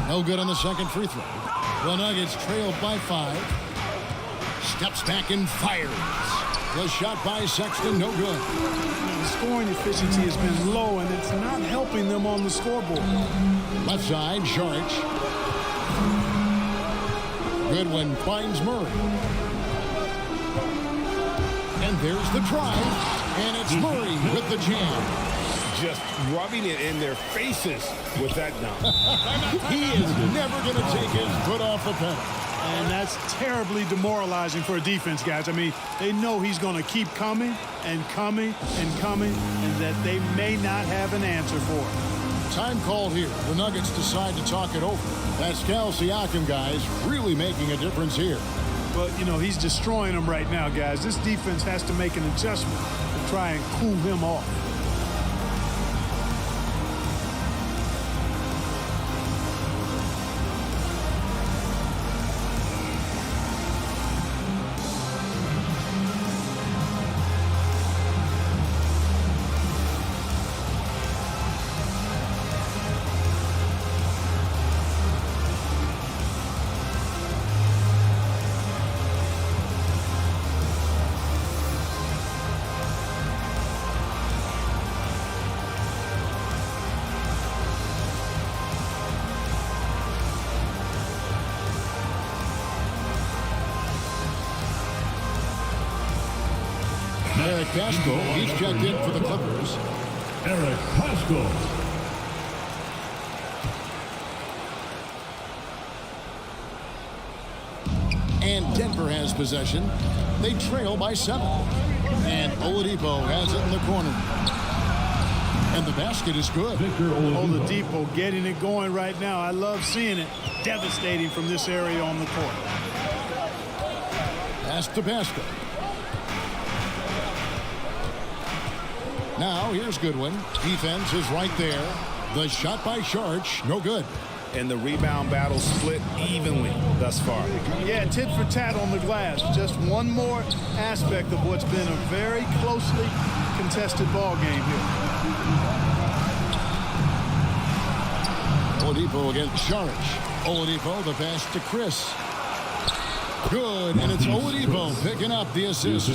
No good on the second free throw. The Nuggets trailed by 5. Steps back and fires. The shot by Sexton, no good. The scoring efficiency has been low, and it's not helping them on the scoreboard. Left side, Saric. Goodwin finds Murray. And there's the drive, and it's Murray with the jam. Just rubbing it in their faces with that dunk. He is never going to take his foot off the pedal. And that's terribly demoralizing for a defense, guys. I mean, they know he's going to keep coming and coming and coming, and that they may not have an answer for it. Time called here. The Nuggets decide to talk it over. Pascal Siakam, guys, really making a difference here. But, you know, he's destroying them right now, guys. This defense has to make an adjustment to try and cool him off. Eric Paschall, he's checked in for the Clippers. Eric Paschall. And Denver has possession. They trail by 7. And Oladipo has it in the corner. And the basket is good. Oladipo getting it going right now. I love seeing it. Devastating from this area on the court. Pass to Paschall. Now, here's Goodwin. Defense is right there. The shot by Saric, no good. And the rebound battle split evenly thus far. Yeah, tit for tat on the glass. Just one more aspect of what's been a very closely contested ball game here. Oladipo against Saric. Oladipo, the pass to Chris. Good, and it's Oladipo picking up the assist.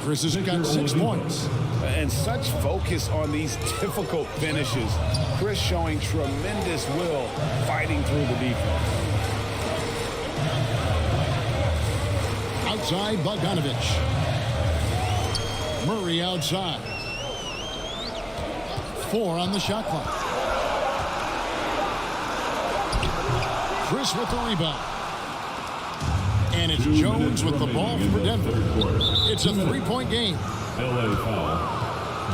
Chris has got 6 points. And such focus on these difficult finishes. Chris showing tremendous will fighting through the defense. Outside, Bogdanovich. Murray outside. 4 on the shot clock. Chris with the rebound. And it's Jones with the ball for Denver. It's a 3-point game. LA foul.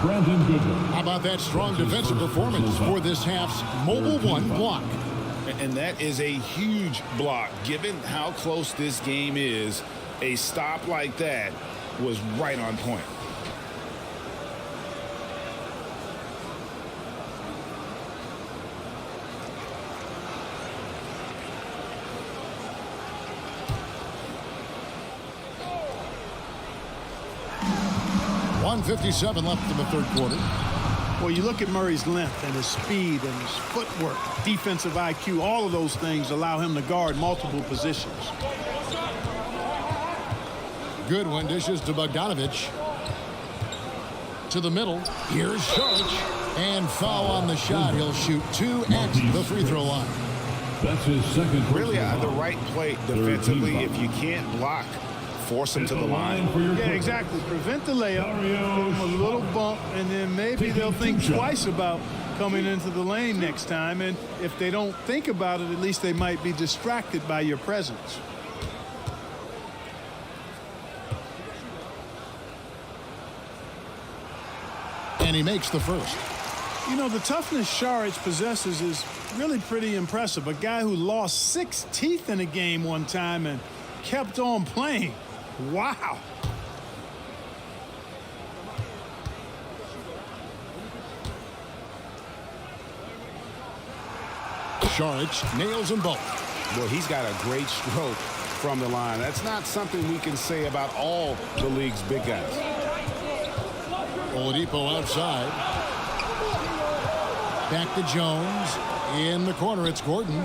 Brandon Goodwin. How about that strong defensive performance for this half's Mobile One block? And that is a huge block. Given how close this game is, a stop like that was right on point. .157 left in the third quarter. Well, you look at Murray's length and his speed and his footwork, defensive IQ, all of those things allow him to guard multiple positions. Goodwin dishes to Bogdanovich. To the middle. Here's Saric. And foul on the shot. He'll shoot 2 at the free throw line. That's his second. Really the right play defensively. If you can't block, force him to the line. Yeah, exactly. Prevent the layup, give them a little bump, and then maybe they'll think twice about coming into the lane next time. And if they don't think about it, at least they might be distracted by your presence. And he makes the first. You know, the toughness Saric possesses is really pretty impressive. A guy who lost 6 teeth in a game one time and kept on playing. Wow. Saric nails them both. Well, he's got a great stroke from the line. That's not something we can say about all the league's big guys. Oladipo outside. Back to Jones. In the corner, it's Gordon.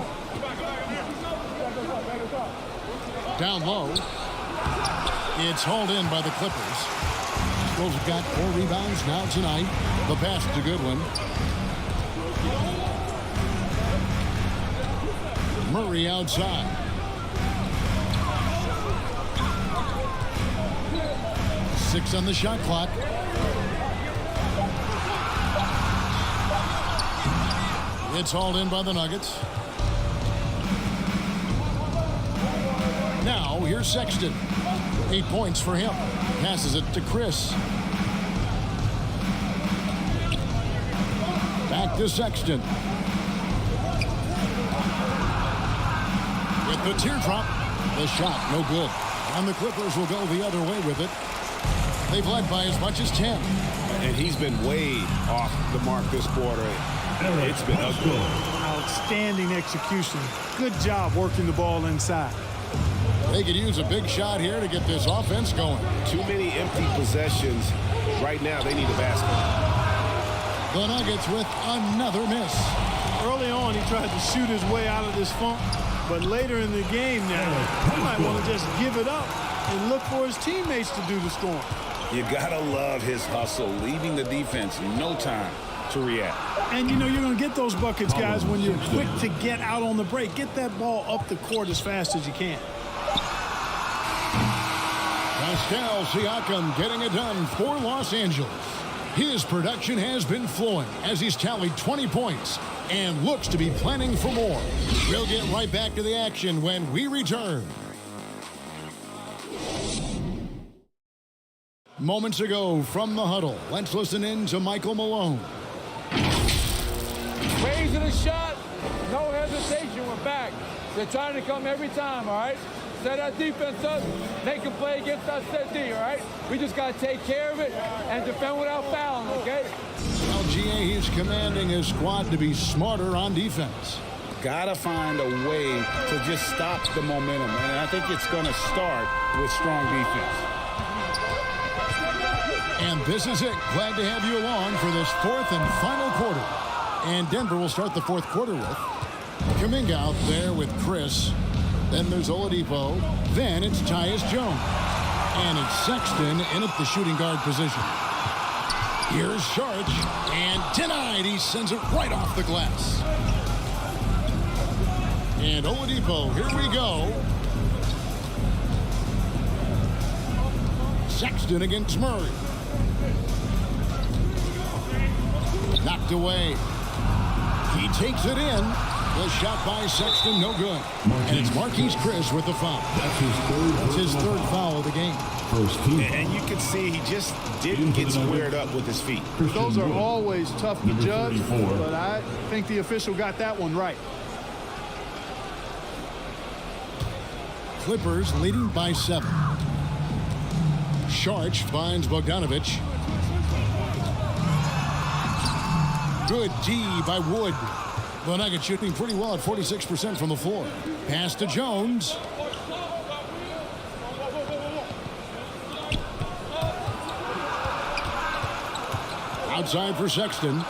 Down low. It's hauled in by the Clippers. Wolves have got 4 rebounds now tonight. The pass to Goodwin. Murray outside. Six on the shot clock. It's hauled in by the Nuggets. Now, here's Sexton. 8 points for him. Passes it to Chris. Back to Sexton. With the teardrop, the shot no good. And the Clippers will go the other way with it. They've led by as much as 10. And he's been way off the mark this quarter. It's been ugly. Outstanding execution. Good job working the ball inside. They could use a big shot here to get this offense going. Too many empty possessions. Right now, they need a basket. The Nuggets with another miss. Early on, he tried to shoot his way out of this funk. But later in the game now, he might want to just give it up and look for his teammates to do the scoring. You got to love his hustle, leaving the defense no time to react. And, you know, you're going to get those buckets, guys, when you're quick to get out on the break. Get that ball up the court as fast as you can. Pascal Siakam getting it done for Los Angeles. His production has been flowing as he's tallied 20 points and looks to be planning for more. We'll get right back to the action when we return. Moments ago from the huddle, let's listen in to Michael Malone. Raising a shot, no hesitation, we're back. They're trying to come every time, all right? Set our defense up, they can play against us set D, all right? We just got to take care of it and defend without fouling, okay? LGA is commanding his squad to be smarter on defense. Gotta find a way to just stop the momentum, and I think it's going to start with strong defense. And this is it. Glad to have you along for this 4th and final quarter. And Denver will start the 4th quarter with Kuminga out there with Chris. Then there's Oladipo. Then it's Tyus Jones. And it's Sexton in at the shooting guard position. Here's Saric. And denied. He sends it right off the glass. And Oladipo, here we go. Sexton against Murray. Knocked away. He takes it in. The shot by Sexton, no good. And it's Marquise Chris with the foul. That's his third foul of the game. And you can see he just didn't get squared up with his feet. Those are always tough to judge, but I think the official got that one right. Clippers leading by 7. Saric finds Bogdanovic. Good D by Wood. The Nuggets shooting pretty well at 46% from the floor. Pass to Jones. Outside for Sexton.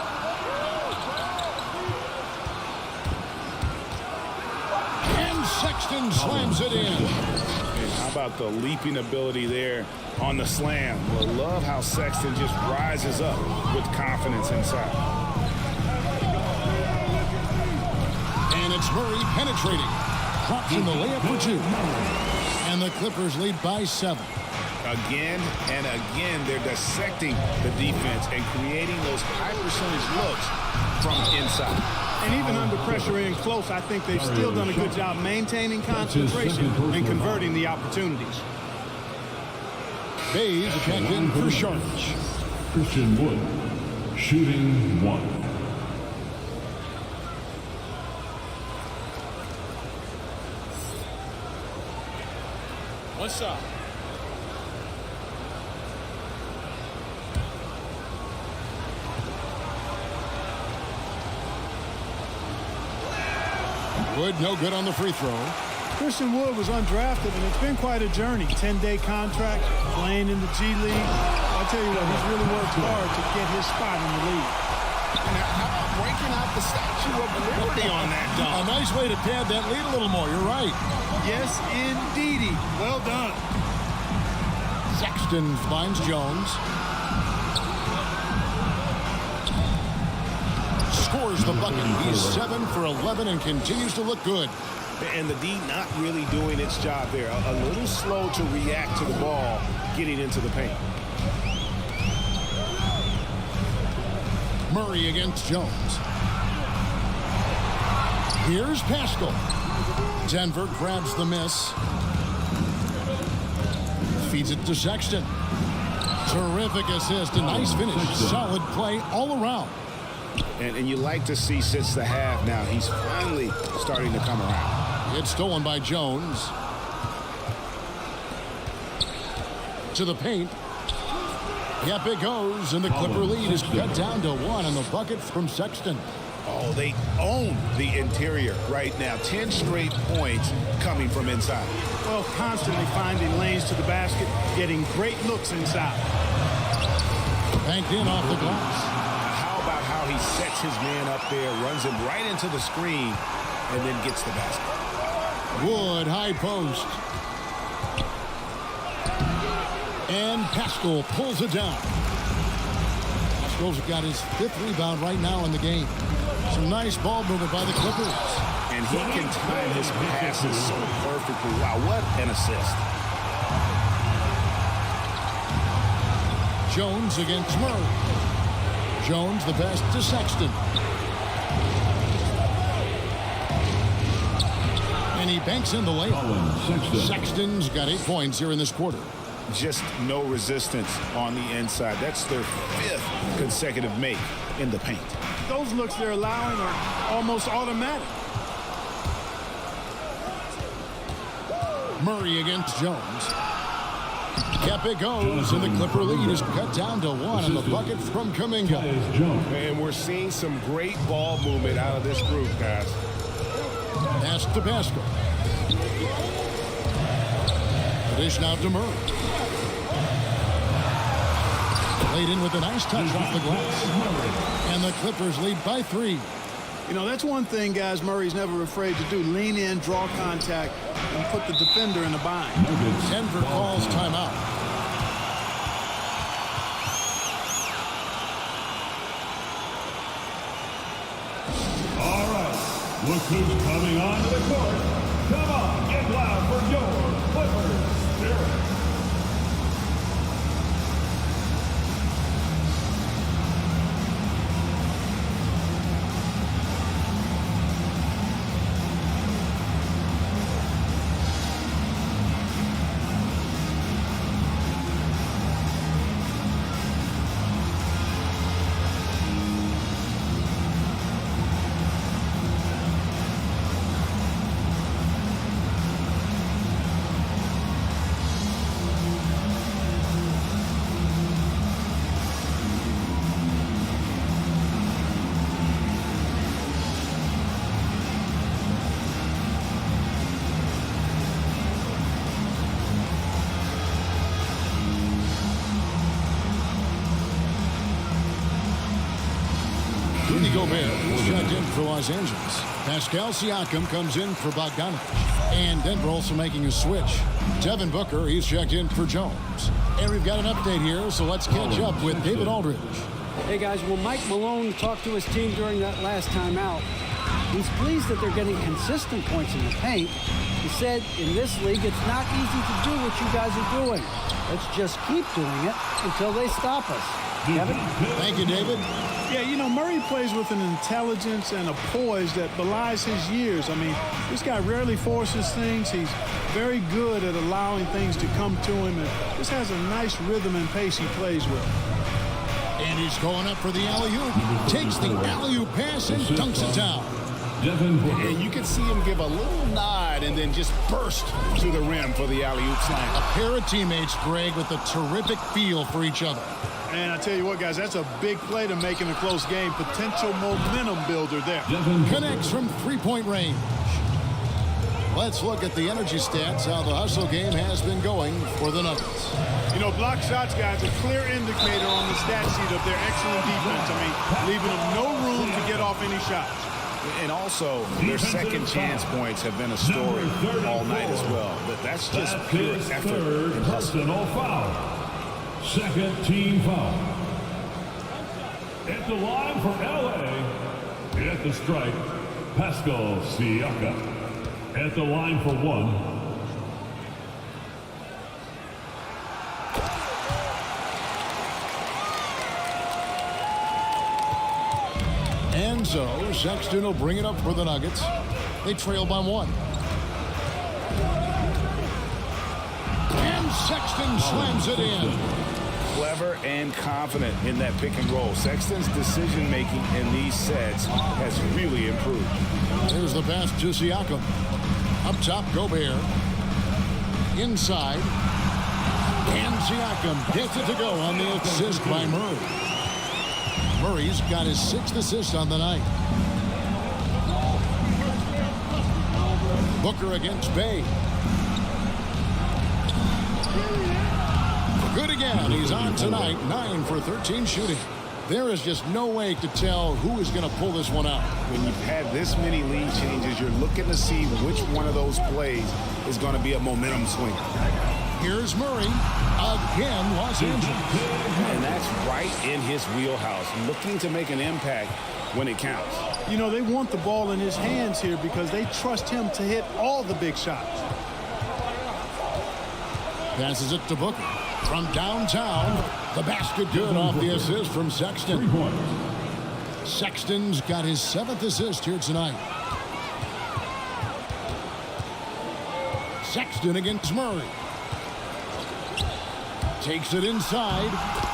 And Sexton slams it in. And how about the leaping ability there on the slam? I love how Sexton just rises up with confidence inside. And it's Murray penetrating. Drops in the layup for 2. And the Clippers lead by 7. Again and again, they're dissecting the defense and creating those high percentage looks from inside. And even under pressure in close, I think they've still done a good job maintaining concentration and converting the opportunities. Bays checked in for Sharks. Christian Wood, shooting 1. What's up? Wood, no good on the free throw. Christian Wood was undrafted, and it's been quite a journey. 10-day contract, playing in the G League. I'll tell you what, he's really worked hard to get his spot in the league. Now, how about breaking out the Statue of Liberty on that dunk? A nice way to pad that lead a little more. You're right. Yes, indeedy. Well done. Sexton finds Jones. Scores the bucket. He's 7 for 11 and continues to look good. And the D not really doing its job there. A little slow to react to the ball getting into the paint. Murray against Jones. Here's Pascal. Denver grabs the miss. Feeds it to Sexton. Terrific assist. A nice finish. Solid play all around. And you like to see since the half now, he's finally starting to come around. It's stolen by Jones. To the paint. Yep, it goes, and the Clipper lead is cut down to 1 on the bucket from Sexton. Oh, they own the interior right now. 10 straight points coming from inside. Well, constantly finding lanes to the basket, getting great looks inside. Banked in off the glass. How about how he sets his man up there, runs him right into the screen, and then gets the basket. Wood, high post. And Pascal pulls it down. Pascal's got his 5th rebound right now in the game. Some nice ball movement by the Clippers. And he can time his passes so perfectly. Wow, what an assist. Jones against Murray. Jones the best to Sexton. And he banks in the layup. Sexton's got 8 points here in this quarter. Just no resistance on the inside. That's their 5th consecutive make in the paint. Those looks they're allowing are almost automatic. Murray against Jones. Yep, it goes, and the Clipper lead is cut down to 1 on the bucket from Kuminga. And we're seeing some great ball movement out of this group, guys. Pass to Pascal. Dish now to Murray. Laid in with a nice touch off the glass. And the Clippers lead by 3. You know, that's one thing, guys, Murray's never afraid to do. Lean in, draw contact, and put the defender in a bind. Denver calls timeout. All right, look who's coming onto the court. Come on, get loud for your Clippers Spirit. Rudy Gobert is checked in for Los Angeles. Pascal Siakam comes in for Bogdanovich. And Denver also making a switch. Devin Booker, he's checked in for Jones. And we've got an update here, so let's catch up with David Aldridge. Hey, guys, well, Mike Malone talked to his team during that last timeout. He's pleased that they're getting consistent points in the paint. He said, in this league, it's not easy to do what you guys are doing. Let's just keep doing it until they stop us. Kevin? Thank you, David. Yeah, you know, Murray plays with an intelligence and a poise that belies his years. I mean, this guy rarely forces things. He's very good at allowing things to come to him, and just has a nice rhythm and pace he plays with. And he's going up for the alley-oop. Takes the alley-oop pass and dunks it down. And you can see him give a little nod and then just burst to the rim for the alley-oop slam. A pair of teammates, Greg, with a terrific feel for each other. And I tell you what, guys, that's a big play to make in a close game. Potential momentum builder there. Connects from three-point range. Let's look at the energy stats, how the hustle game has been going for the Nuggets. You know, block shots, guys, a clear indicator on the stat sheet of their excellent defense. I mean, leaving them no room to get off any shots. And also, their second chance points have been a story all night as well. But that's just pure effort and hustle. Personal foul. Second team foul. At the line for LA, at the stripe, Pascal Siakam. At the line for one. And so, Sexton will bring it up for the Nuggets. They trail by one. And Sexton slams it in. Clever and confident in that pick and roll. Sexton's decision-making in these sets has really improved. There's the pass to Siakam. Up top, Gobert. Inside. And Siakam gets it to go on the assist by Murray. Murray's got his 6th assist on the night. Booker against Bay. Good again. He's on tonight. 9 for 13 shooting. There is just no way to tell who is going to pull this one out. When you've had this many lead changes, you're looking to see which one of those plays is going to be a momentum swing. Here's Murray. Again, Los Angeles. And that's right in his wheelhouse. Looking to make an impact when it counts. You know, they want the ball in his hands here because they trust him to hit all the big shots. Passes it to Booker. From downtown, the basket good off the assist from Sexton. Sexton's got his 7th assist here tonight. Sexton against Murray. Takes it inside,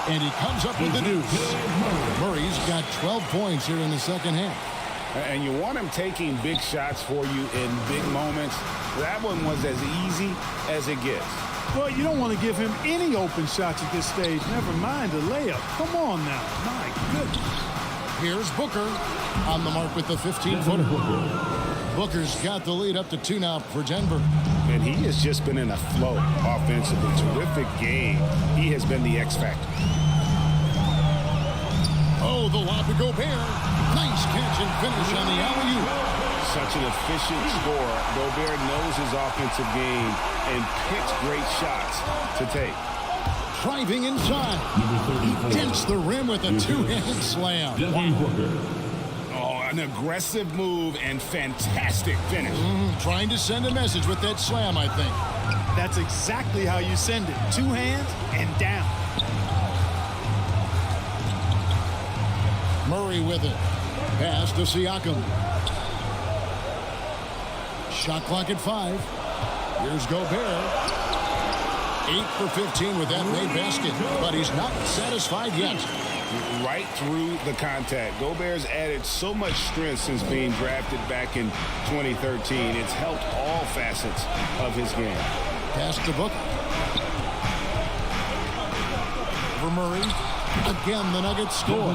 and he comes up with the deuce. Murray's got 12 points here in the second half. And you want him taking big shots for you in big moments. That one was as easy as it gets. Well, you don't want to give him any open shots at this stage. Never mind a layup. Come on now. My goodness. Here's Booker on the mark with the 15-footer. Booker's got the lead up to 2 now for Denver. And he has just been in a flow offensively. Terrific game. He has been the X factor. Oh, the lob to Gobert. Nice catch and finish on the alley-oop. Such an efficient scorer. Gobert knows his offensive game and picks great shots to take. Driving inside. He dents the rim with a 2-handed slam. Oh, an aggressive move and fantastic finish. Trying to send a message with that slam, I think. That's exactly how you send it. 2 hands and down. Murray with it. Pass to Siakam. Shot clock at 5. Here's Gobert. 8 for 15 with that made basket, but he's not satisfied yet. Right through the contact. Gobert's added so much strength since being drafted back in 2013. It's helped all facets of his game. Pass to Booker. For Murray. Again, the Nuggets score.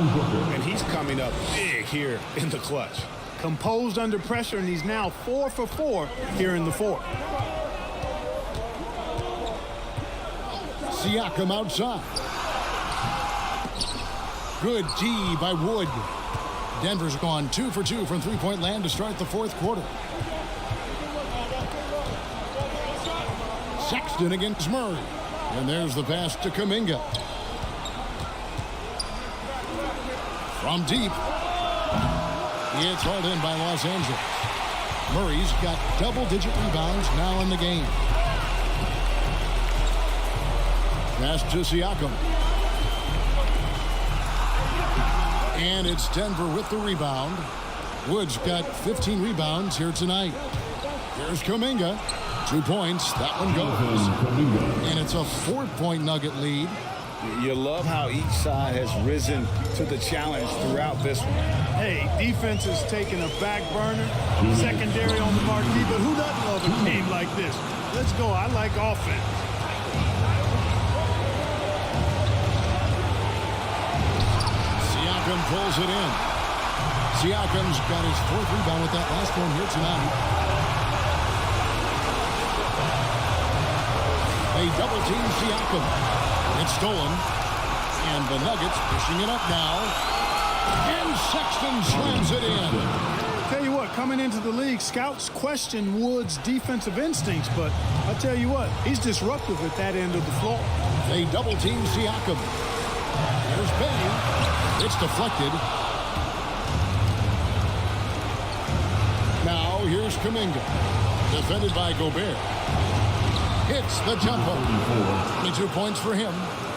And he's coming up big here in the clutch. Composed under pressure, and he's now 4 for 4 here in the fourth. Siakam outside. Good D by Wood. Denver's gone 2 for 2 from three-point land to start the fourth quarter. Sexton against Murray. And there's the pass to Kuminga. From deep. It's hauled in by Los Angeles. Murray's got double-digit rebounds now in the game. Pass to Siakam. And it's Denver with the rebound. Wood's got 15 rebounds here tonight. Here's Kuminga. 2 points. That one goes. And it's a 4-point Nugget lead. You love how each side has risen to the challenge throughout this one. Hey, defense is taking a back burner, secondary on the marquee, but who doesn't love a game like this? Let's go. I like offense. Siakam pulls it in. Siakam's got his 4th rebound with that last one here tonight. They double-team Siakam. It's stolen. And the Nuggets pushing it up now. And Sexton slams it in. Tell you what, coming into the league, scouts question Wood's defensive instincts, but I'll tell you what, he's disruptive at that end of the floor. They double-team Siakam. There's Bay. It's deflected. Now here's Kuminga. Defended by Gobert. Hits the jumper. 22 points for him.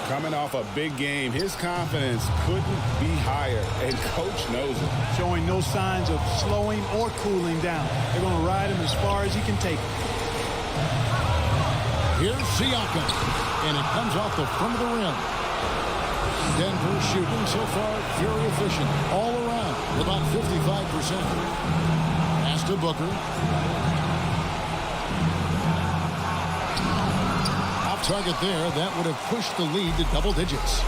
Coming off a big game, his confidence couldn't be higher, and coach knows it. Showing no signs of slowing or cooling down. They're going to ride him as far as he can take him. Here's Siakam, and it comes off the front of the rim. Denver shooting so far very efficient all around, about 55%. Pass to Booker. Off target there, that would have pushed the lead to double digits.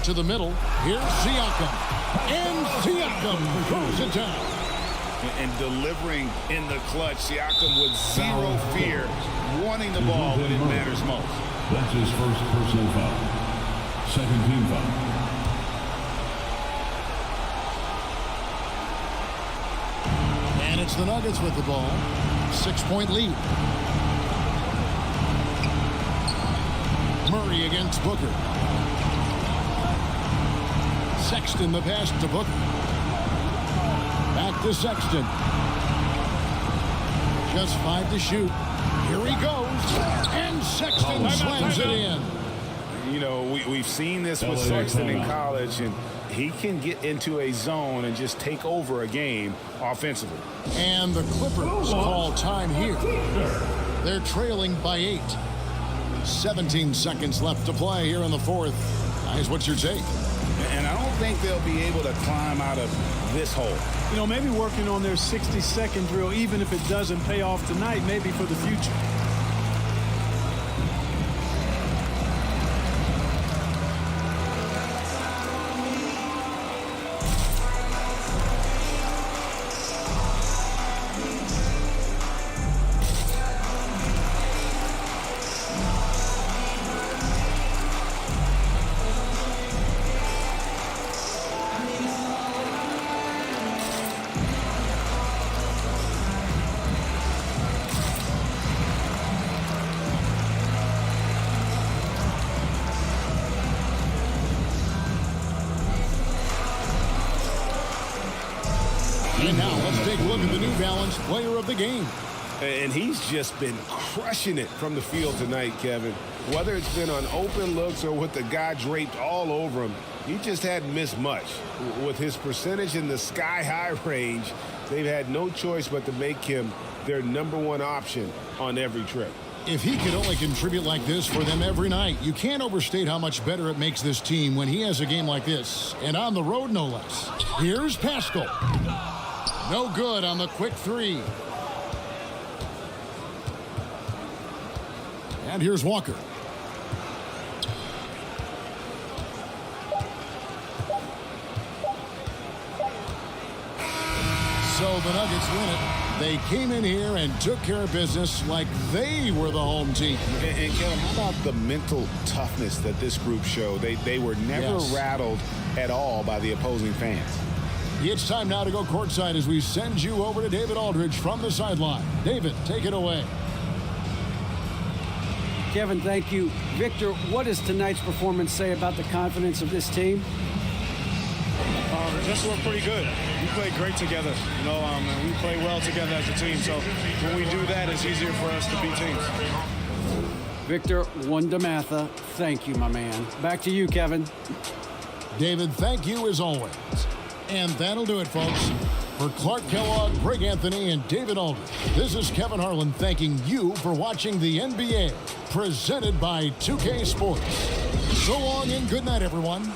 To the middle, here's Siakam. And Siakam throws it down. And delivering in the clutch, Siakam with zero fear, wanting the ball when it matters most. That's his first personal foul. Second team foul. And it's the Nuggets with the ball. 6-point lead. Murray against Booker. Sexton the pass to Booker. Back to Sexton. Just 5 to shoot. Here he goes. And Sexton slams it in. You know, we've seen this with Sexton in college, and he can get into a zone and just take over a game offensively. And the Clippers call time here. They're trailing by 8. 17 seconds left to play here in the 4th. Guys, what's your take? And I don't think they'll be able to climb out of this hole. You know, maybe working on their 60-second drill, even if it doesn't pay off tonight, maybe for the future. And now let's take a look at the New Balance player of the game. And he's just been crushing it from the field tonight, Kevin. Whether it's been on open looks or with the guy draped all over him, he just hadn't missed much. With his percentage in the sky-high range, they've had no choice but to make him their #1 option on every trip. If he could only contribute like this for them every night, you can't overstate how much better it makes this team when he has a game like this, and on the road no less. Here's Pascal. No good on the quick 3. And here's Walker. So the Nuggets win it. They came in here and took care of business like they were the home team. And Kevin, how about the mental toughness that this group showed? They were never rattled at all by the opposing fans. It's time now to go courtside as we send you over to David Aldridge from the sideline. David, take it away. Kevin, thank you. Victor, what does tonight's performance say about the confidence of this team? Just look pretty good. We play great together, and we play well together as a team. So when we do that, it's easier for us to beat teams. Victor Wondermatha, thank you, my man. Back to you, Kevin. David, thank you as always. And that'll do it, folks. For Clark Kellogg, Greg Anthony, and David Aldridge, this is Kevin Harlan thanking you for watching the NBA, presented by 2K Sports. So long and good night, everyone.